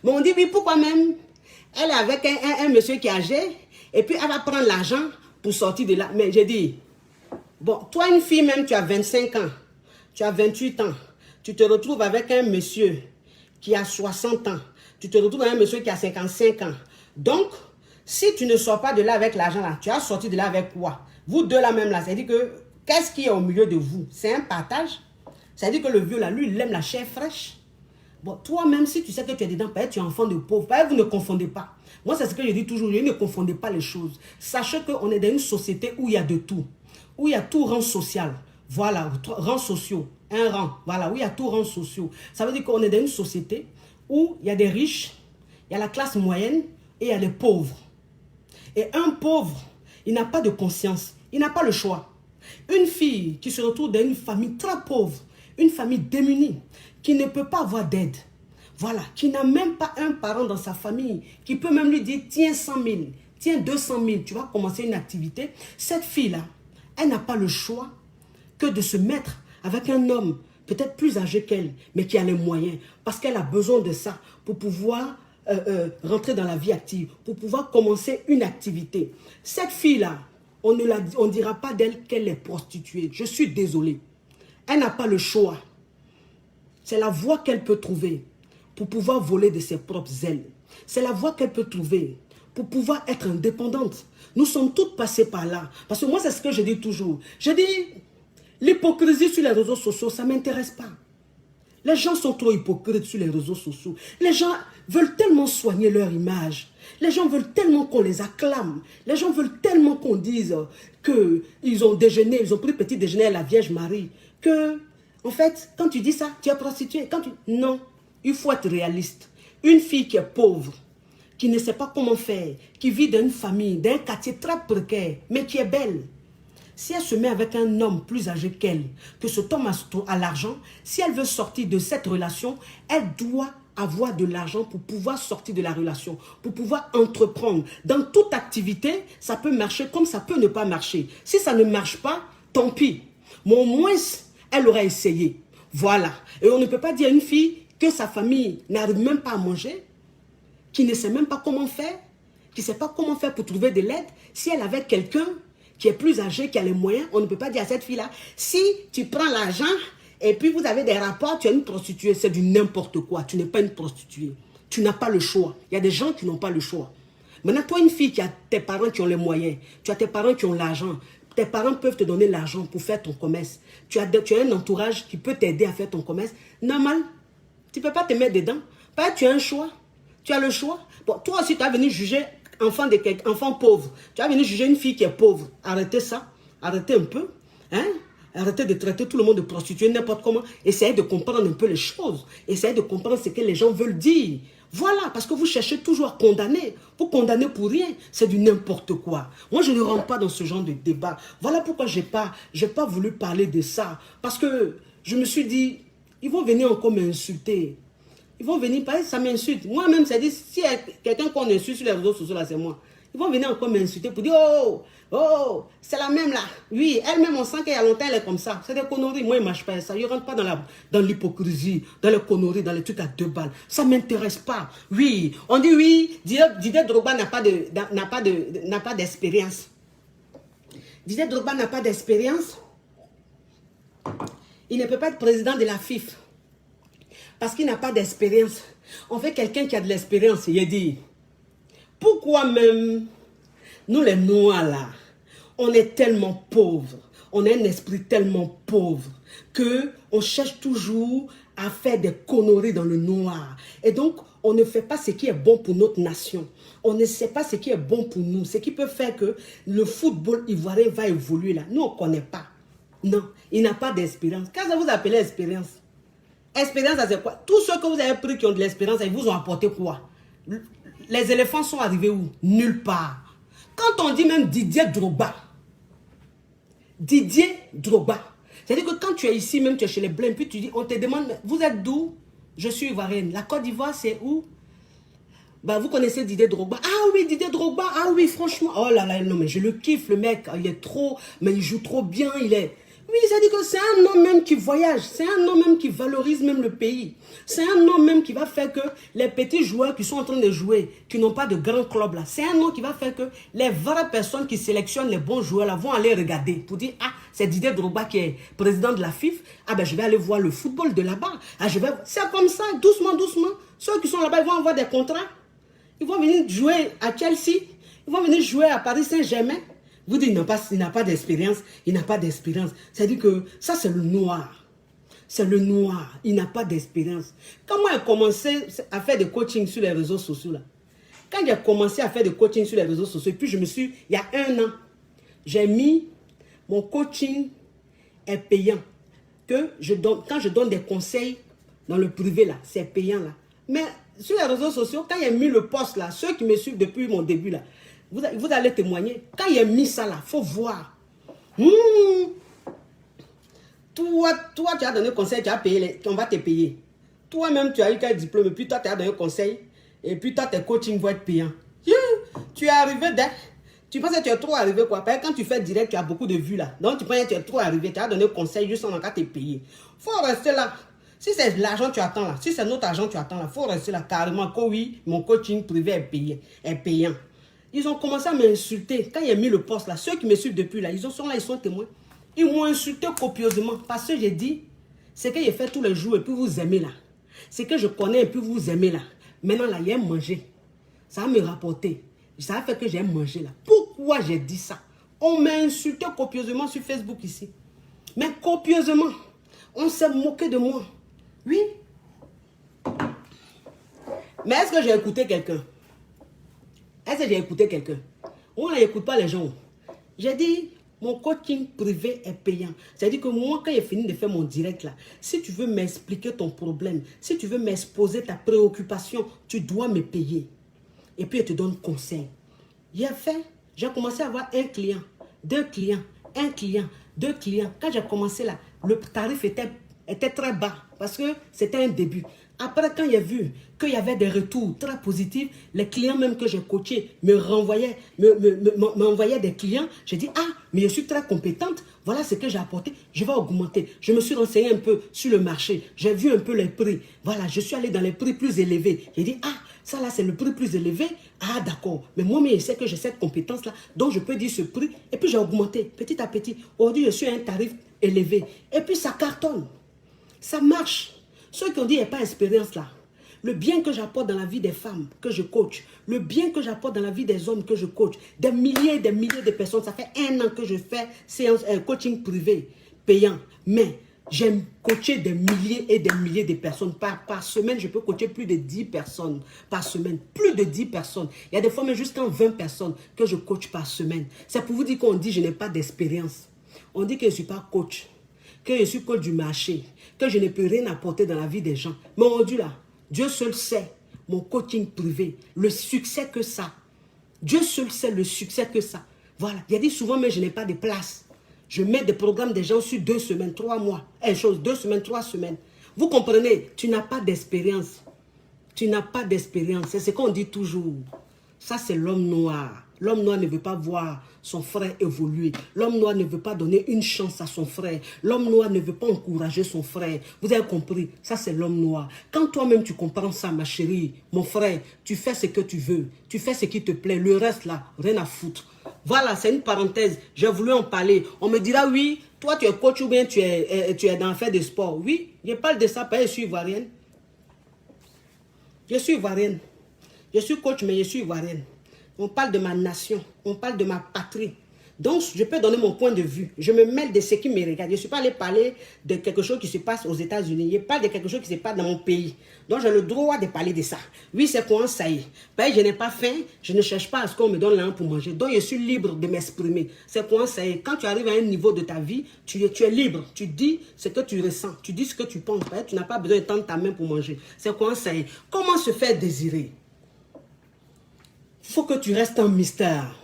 Mais on dit, oui, pourquoi même elle est avec un monsieur qui est âgé, et puis elle va prendre l'argent pour sortir de là. Mais j'ai dit, bon, toi, une fille même, tu as 25 ans, tu as 28 ans, tu te retrouves avec un monsieur qui a 60 ans, tu te retrouves avec un monsieur qui a 55 ans. Donc, si tu ne sors pas de là avec l'argent, là, tu as sorti de là avec quoi? Vous deux là même, là, c'est-à-dire que, qu'est-ce qui est au milieu de vous? C'est un partage? C'est-à-dire que le vieux là, lui, il aime la chair fraîche. Bon, toi, même si tu sais que tu es dedans, peut-être tu es enfant de pauvre, peut-être vous ne confondez pas. Moi, c'est ce que je dis toujours, ne confondez pas les choses. Sachez qu'on est dans une société où il y a de tout. Où il y a tout rang social. Voilà, rang sociaux. Un rang. Voilà, où il y a tout rang sociaux. Ça veut dire qu'on est dans une société où il y a des riches, il y a la classe moyenne et il y a les pauvres. Et un pauvre, il n'a pas de conscience. Il n'a pas le choix. Une fille qui se retrouve dans une famille très pauvre, une famille démunie, qui ne peut pas avoir d'aide, voilà, qui n'a même pas un parent dans sa famille, qui peut même lui dire, tiens 100 000, tiens 200 000, tu vas commencer une activité. Cette fille-là, elle n'a pas le choix que de se mettre avec un homme peut-être plus âgé qu'elle, mais qui a les moyens, parce qu'elle a besoin de ça pour pouvoir rentrer dans la vie active, pour pouvoir commencer une activité. Cette fille-là, on ne dira pas d'elle qu'elle est prostituée. Je suis désolé. Elle n'a pas le choix. C'est la voie qu'elle peut trouver pour pouvoir voler de ses propres ailes. C'est la voie qu'elle peut trouver pour pouvoir être indépendante. Nous sommes toutes passées par là. Parce que moi, c'est ce que je dis toujours. Je dis, l'hypocrisie sur les réseaux sociaux, ça ne m'intéresse pas. Les gens sont trop hypocrites sur les réseaux sociaux. Les gens veulent tellement soigner leur image. Les gens veulent tellement qu'on les acclame. Les gens veulent tellement qu'on dise qu'ils ont déjeuné, ils ont pris petit déjeuner à la Vierge Marie. Que, en fait, quand tu dis ça, tu es prostituée. Non, il faut être réaliste. Une fille qui est pauvre, qui ne sait pas comment faire, qui vit dans une famille, dans un quartier très précaire, mais qui est belle. Si elle se met avec un homme plus âgé qu'elle, que cet homme a l'argent, si elle veut sortir de cette relation, elle doit avoir de l'argent pour pouvoir sortir de la relation, pour pouvoir entreprendre. Dans toute activité, ça peut marcher comme ça peut ne pas marcher. Si ça ne marche pas, tant pis. Mais au moins, elle aura essayé. Voilà. Et on ne peut pas dire à une fille que sa famille n'arrive même pas à manger, qui ne sait même pas comment faire, qui ne sait pas comment faire pour trouver de l'aide. Si elle avait quelqu'un qui est plus âgé, qui a les moyens, on ne peut pas dire à cette fille-là, si tu prends l'argent et puis vous avez des rapports, tu es une prostituée, c'est du n'importe quoi. Tu n'es pas une prostituée. Tu n'as pas le choix. Il y a des gens qui n'ont pas le choix. Maintenant, toi, une fille qui a tes parents qui ont les moyens, tu as tes parents qui ont l'argent, tes parents peuvent te donner l'argent pour faire ton commerce. Tu as un entourage qui peut t'aider à faire ton commerce. Normal, tu ne peux pas te mettre dedans. Tu as un choix. Tu as le choix. Bon, toi aussi, tu as venu juger enfant pauvre. Tu as venu juger une fille qui est pauvre. Arrêtez ça. Arrêtez un peu. Hein? Arrêtez de traiter tout le monde de prostituée n'importe comment. Essayez de comprendre un peu les choses. Essayez de comprendre ce que les gens veulent dire. Voilà, parce que vous cherchez toujours à condamner. Vous condamnez pour rien. C'est du n'importe quoi. Moi, je ne rentre pas dans ce genre de débat. Voilà pourquoi je n'ai pas voulu parler de ça. Parce que je me suis dit, ils vont venir encore m'insulter. Ils vont venir, parce que ça m'insulte. Moi-même, c'est dit, si y a quelqu'un qu'on insulte sur les réseaux sociaux, là, c'est moi. Ils vont venir encore m'insulter pour dire, oh, c'est la même là. Oui, elle-même, on sent qu'il y a longtemps, elle est comme ça. C'est des conneries. Moi, je ne marche pas ça. Je ne rentre pas dans l'hypocrisie, dans les conneries, dans les trucs à 2 balles. Ça ne m'intéresse pas. Oui, on dit oui, Didier Drogba n'a pas d'expérience. Didier Drogba n'a pas d'expérience. Il ne peut pas être président de la FIFA. Parce qu'il n'a pas d'expérience. On fait quelqu'un qui a de l'expérience. Il a dit, pourquoi même nous les Noirs là, on est tellement pauvres, on a un esprit tellement pauvre qu'on cherche toujours à faire des conneries dans le noir. Et donc, on ne fait pas ce qui est bon pour notre nation. On ne sait pas ce qui est bon pour nous. Ce qui peut faire que le football ivoirien va évoluer là. Nous, on ne connaît pas. Non, il n'a pas d'expérience. Qu'est-ce que vous appelez expérience? Expérience, c'est quoi? Tous ceux que vous avez pris qui ont de l'expérience, ils vous ont apporté quoi? Les éléphants sont arrivés où? Nulle part. Quand on dit même Didier Drogba, c'est-à-dire que quand tu es ici, même tu es chez les Blancs, puis tu dis, on te demande, vous êtes d'où? Je suis ivoirienne. La Côte d'Ivoire, c'est où? Bah, vous connaissez Didier Drogba? Ah oui, Didier Drogba, ah oui, franchement. Oh là là, non, mais je le kiffe, le mec. Il est trop, mais il joue trop bien, il est... Oui, c'est-à-dire que c'est un homme même qui voyage, c'est un homme même qui valorise même le pays. C'est un homme même qui va faire que les petits joueurs qui sont en train de jouer, qui n'ont pas de grand club là, c'est un homme qui va faire que les vraies personnes qui sélectionnent les bons joueurs là vont aller regarder pour dire, ah, c'est Didier Drogba qui est président de la FIFA, ah ben je vais aller voir le football de là-bas. Ah, c'est comme ça, doucement, doucement. Ceux qui sont là-bas, ils vont avoir des contrats. Ils vont venir jouer à Chelsea, ils vont venir jouer à Paris Saint-Germain. Vous dites, il n'a pas d'expérience, il n'a pas d'expérience. C'est-à-dire que ça, c'est le noir. C'est le noir, il n'a pas d'expérience. Quand moi, j'ai commencé à faire des coachings sur les réseaux sociaux, là, quand j'ai commencé à faire des coachings sur les réseaux sociaux, puis il y a 1 an, j'ai mis mon coaching est payant. Quand je donne des conseils dans le privé, là, c'est payant, là. Mais sur les réseaux sociaux, quand j'ai mis le post, là, ceux qui me suivent depuis mon début, là, vous allez témoigner. Quand il a mis ça là, il faut voir. Toi, tu as donné conseil, tu as payé, on va te payer. Toi-même, tu as eu quel diplôme, et puis toi, tu as donné conseil, et puis toi, tes coachings vont être payants. Tu es arrivé tu penses que tu es trop arrivé quoi? Parce que quand tu fais direct, tu as beaucoup de vues là. Donc tu penses que tu es trop arrivé, tu as donné conseil juste en cas de te payer. Faut rester là. Si c'est l'argent tu attends là, si c'est notre argent tu attends là, faut rester là carrément que oui, mon coaching privé est payant. Ils ont commencé à m'insulter. Quand il a mis le poste là, ceux qui me suivent depuis là, ils sont témoins. Ils m'ont insulté copieusement parce que j'ai dit, c'est que j'ai fait tous les jours et puis vous aimez là. C'est que je connais et puis vous aimez là. Maintenant là, il y a manger. Ça va me rapporter. Ça a fait que j'ai mangé là. Pourquoi j'ai dit ça? On m'a insulté copieusement sur Facebook ici. Mais copieusement. On s'est moqué de moi. Oui. Mais est-ce que j'ai écouté quelqu'un? Est-ce que j'ai écouté quelqu'un? On n'écoute pas les gens. J'ai dit, mon coaching privé est payant. C'est-à-dire que moi, quand j'ai fini de faire mon direct là, si tu veux m'expliquer ton problème, si tu veux m'exposer ta préoccupation, tu dois me payer. Et puis, je te donne conseil. J'ai commencé à avoir un client, deux clients, un client, deux clients. Quand j'ai commencé là, le tarif était très bas parce que c'était un début. Après, quand j'ai vu qu'il y avait des retours très positifs, les clients même que j'ai coachés m'envoyaient des clients. J'ai dit, ah, mais je suis très compétente. Voilà ce que j'ai apporté. Je vais augmenter. Je me suis renseigné un peu sur le marché. J'ai vu un peu les prix. Voilà, je suis allé dans les prix plus élevés. J'ai dit, ah, ça là, c'est le prix plus élevé. Ah, d'accord. Mais moi, je sais que j'ai cette compétence-là, donc je peux dire ce prix. Et puis, j'ai augmenté petit à petit. Aujourd'hui, je suis à un tarif élevé. Et puis, ça cartonne. Ça marche. Ceux qui ont dit, il n'y a pas d'expérience là. Le bien que j'apporte dans la vie des femmes que je coach, le bien que j'apporte dans la vie des hommes que je coach, des milliers de personnes, ça fait 1 an que je fais coaching privé, payant. Mais j'aime coacher des milliers et des milliers de personnes. Par semaine, je peux coacher plus de 10 personnes par semaine. Plus de 10 personnes. Il y a des fois même jusqu'à 20 personnes que je coach par semaine. C'est pour vous dire qu'on dit que je n'ai pas d'expérience. On dit que je ne suis pas coach. Que je suis coach du marché. Que je ne peux rien apporter dans la vie des gens. Mais aujourd'hui là, Dieu seul sait mon coaching privé. Le succès que ça. Dieu seul sait le succès que ça. Voilà. Il a dit souvent, mais je n'ai pas de place. Je mets des programmes des gens sur 2 semaines, 3 mois. 2 semaines, 3 semaines. Vous comprenez? Tu n'as pas d'expérience. Tu n'as pas d'expérience. C'est ce qu'on dit toujours. Ça, c'est l'homme noir. L'homme noir ne veut pas voir son frère évoluer. L'homme noir ne veut pas donner une chance à son frère. L'homme noir ne veut pas encourager son frère. Vous avez compris? Ça, c'est l'homme noir. Quand toi-même, tu comprends ça, ma chérie, mon frère, tu fais ce que tu veux. Tu fais ce qui te plaît. Le reste, là, rien à foutre. Voilà, c'est une parenthèse. J'ai voulu en parler. On me dira, oui, toi, tu es coach ou bien tu es dans faire de sport. Oui, je parle de ça parce que je suis ivoirienne. Je suis ivoirienne. Je suis coach, mais je suis ivoirienne. On parle de ma nation, on parle de ma patrie. Donc, je peux donner mon point de vue. Je me mêle de ce qui me regarde. Je ne suis pas allé parler de quelque chose qui se passe aux États-Unis. Je parle de quelque chose qui se passe dans mon pays. Donc, j'ai le droit de parler de ça. Oui, c'est quoi ça y est. Ben, je n'ai pas faim. Je ne cherche pas à ce qu'on me donne l'argent pour manger. Donc, je suis libre de m'exprimer. C'est quoi ça y est. Quand tu arrives à un niveau de ta vie, tu es libre. Tu dis ce que tu ressens. Tu dis ce que tu penses. Ben, tu n'as pas besoin de tendre ta main pour manger. C'est quoi ça y est. Comment se faire désirer? Il faut que tu restes un mystère.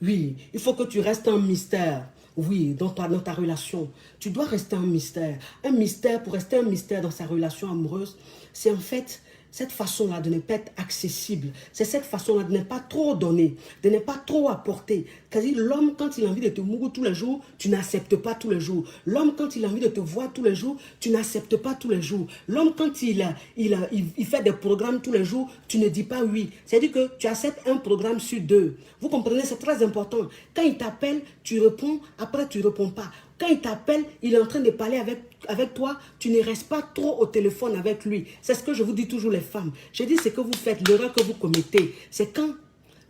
Oui, il faut que tu restes un mystère. Oui, dans ta relation. Tu dois rester un mystère. Un mystère, pour rester un mystère dans sa relation amoureuse, c'est en fait cette façon-là de ne pas être accessible. C'est cette façon-là de ne pas trop donner, de ne pas trop apporter. Quasi l'homme, quand il a envie de te mourir tous les jours, tu n'acceptes pas tous les jours. L'homme, quand il a envie de te voir tous les jours, tu n'acceptes pas tous les jours. L'homme, quand il fait des programmes tous les jours, tu ne dis pas oui. C'est-à-dire que tu acceptes un programme sur 2. Vous comprenez, c'est très important. Quand il t'appelle, tu réponds, après tu ne réponds pas. Quand il t'appelle, il est en train de parler avec toi, tu ne restes pas trop au téléphone avec lui. C'est ce que je vous dis toujours les femmes. Je dis ce que vous faites, l'erreur que vous commettez. C'est quand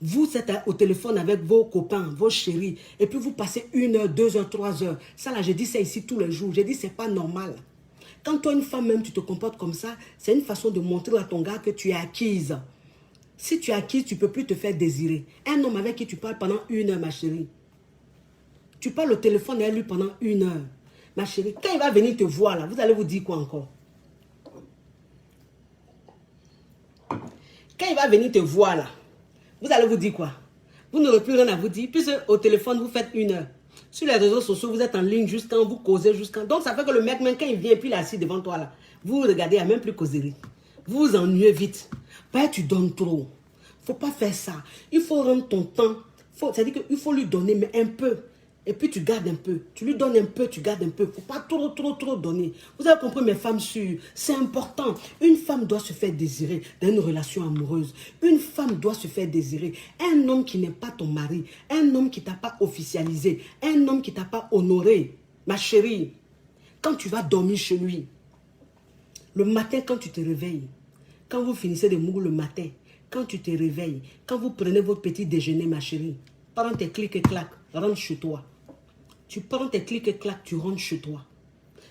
vous êtes au téléphone avec vos copains, vos chéris, et puis vous passez 1 heure, 2 heures, 3 heures. Ça là, je dis ça ici tous les jours. Je dis c'est pas normal. Quand toi, une femme même, tu te comportes comme ça, c'est une façon de montrer à ton gars que tu es acquise. Si tu es acquise, tu ne peux plus te faire désirer. Un homme avec qui tu parles pendant 1 heure, ma chérie, tu parles au téléphone avec lui pendant 1 heure. Ma chérie, quand il va venir te voir là, vous allez vous dire quoi encore? Quand il va venir te voir là, vous allez vous dire quoi? Vous n'aurez plus rien à vous dire, puisque au téléphone, vous faites 1 heure. Sur les réseaux sociaux, vous êtes en ligne jusqu'à vous causez jusqu'à... Donc, ça fait que le mec, même quand il vient, puis il est assis devant toi, là, vous regardez, il n'y a même plus causerie. Vous vous ennuyez vite. Ben, tu donnes trop. Faut pas faire ça. Il faut rendre ton temps. C'est-à-dire qu'il faut lui donner, mais un peu. Et puis tu gardes un peu. Tu lui donnes un peu, tu gardes un peu. Faut pas trop donner. Vous avez compris, mes femmes sûres. C'est important. Une femme doit se faire désirer dans une relation amoureuse. Une femme doit se faire désirer. Un homme qui n'est pas ton mari. Un homme qui t'a pas officialisé. Un homme qui t'a pas honoré. Ma chérie, quand tu vas dormir chez lui, le matin quand tu te réveilles, quand vous finissez de mourir le matin, quand tu te réveilles, quand vous prenez votre petit déjeuner, ma chérie, prends tes clics et claques, rentre chez toi. Tu prends tes clics et claques, tu rentres chez toi.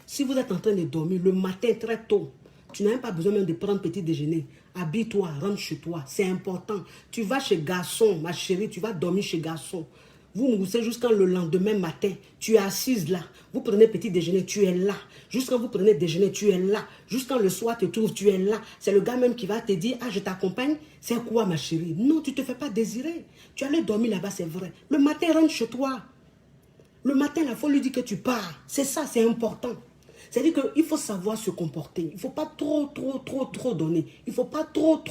Si vous êtes en train de dormir le matin très tôt, tu n'as même pas besoin même de prendre petit déjeuner. Habille-toi, rentre chez toi. C'est important. Tu vas chez garçon, ma chérie, tu vas dormir chez garçon. Vous moussez jusqu'à le lendemain matin. Tu es assise là. Vous prenez petit déjeuner, tu es là. Jusqu'à vous prenez déjeuner, tu es là. Jusqu'à le soir, tu te trouves, tu es là. C'est le gars même qui va te dire, ah, je t'accompagne. C'est quoi, ma chérie? Non, tu ne te fais pas désirer. Tu allais dormir là-bas, c'est vrai. Le matin, rentre chez toi. Le matin, il faut lui dire que tu pars. C'est ça, c'est important. C'est-à-dire qu'il faut savoir se comporter. Il ne faut pas trop donner. Il ne faut pas trop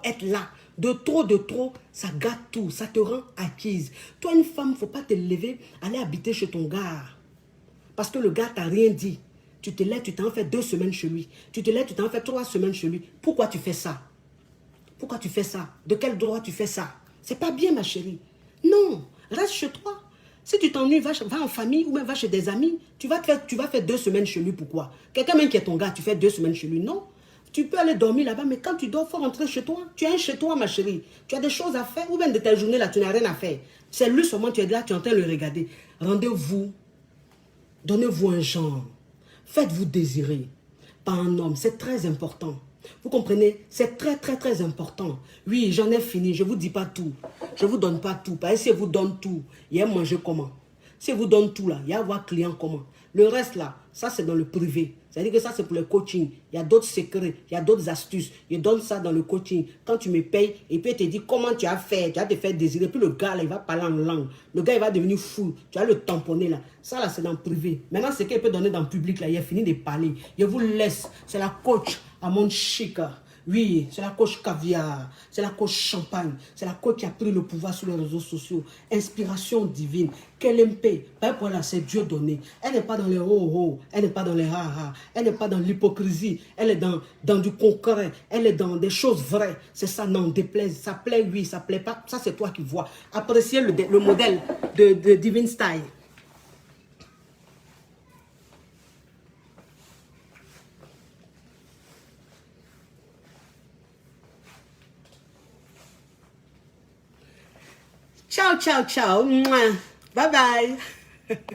être là. De trop, ça gâte tout. Ça te rend acquise. Toi, une femme, il ne faut pas te lever, aller habiter chez ton gars. Parce que le gars t'a rien dit. Tu te lèves, tu t'en fais 2 semaines chez lui. Tu te lèves, tu t'en fais 3 semaines chez lui. Pourquoi tu fais ça? Pourquoi tu fais ça? De quel droit tu fais ça? C'est pas bien, ma chérie. Non, reste chez toi. Si tu t'ennuies, va en famille ou même va chez des amis. Tu vas faire 2 semaines chez lui. Pourquoi? Quelqu'un même qui est ton gars, tu fais 2 semaines chez lui. Non. Tu peux aller dormir là-bas, mais quand tu dors, il faut rentrer chez toi. Tu es un chez toi, ma chérie. Tu as des choses à faire ou même de ta journée là, tu n'as rien à faire. C'est lui seulement, tu es là, tu es en train de le regarder. Rendez-vous. Donnez-vous un genre. Faites-vous désirer par un homme. C'est très important. Vous comprenez? C'est très important. Oui, j'en ai fini. Je ne vous dis pas tout. Je ne vous donne pas tout. Parce que si je vous donne tout, il y a manger comment? Si je vous donne tout là, il y a avoir client comment? Le reste là, ça c'est dans le privé. C'est-à-dire que ça c'est pour le coaching. Il y a d'autres secrets, il y a d'autres astuces. Je donne ça dans le coaching. Quand tu me payes, et puis il te dit comment tu as fait, tu as te faire désirer. Puis le gars là, il va parler en langue. Le gars il va devenir fou. Tu vas le tamponner là. Ça là c'est dans le privé. Maintenant ce qu'il peut donner dans le public là, il a fini de parler. Je vous laisse. C'est la coach à mon chic. Oui, c'est la coach caviar, c'est la coach champagne, c'est la coach qui a pris le pouvoir sur les réseaux sociaux. Inspiration divine, qu'elle aime paix. Voilà, c'est Dieu donné. Elle n'est pas dans les oh-oh, elle n'est pas dans les ha-ha, elle n'est pas dans l'hypocrisie, elle est dans du concret, elle est dans des choses vraies. C'est ça, non, déplaise, ça plaît, oui, ça plaît pas, ça c'est toi qui vois. Appréciez le modèle de Divine Style. Ciao. Bye bye.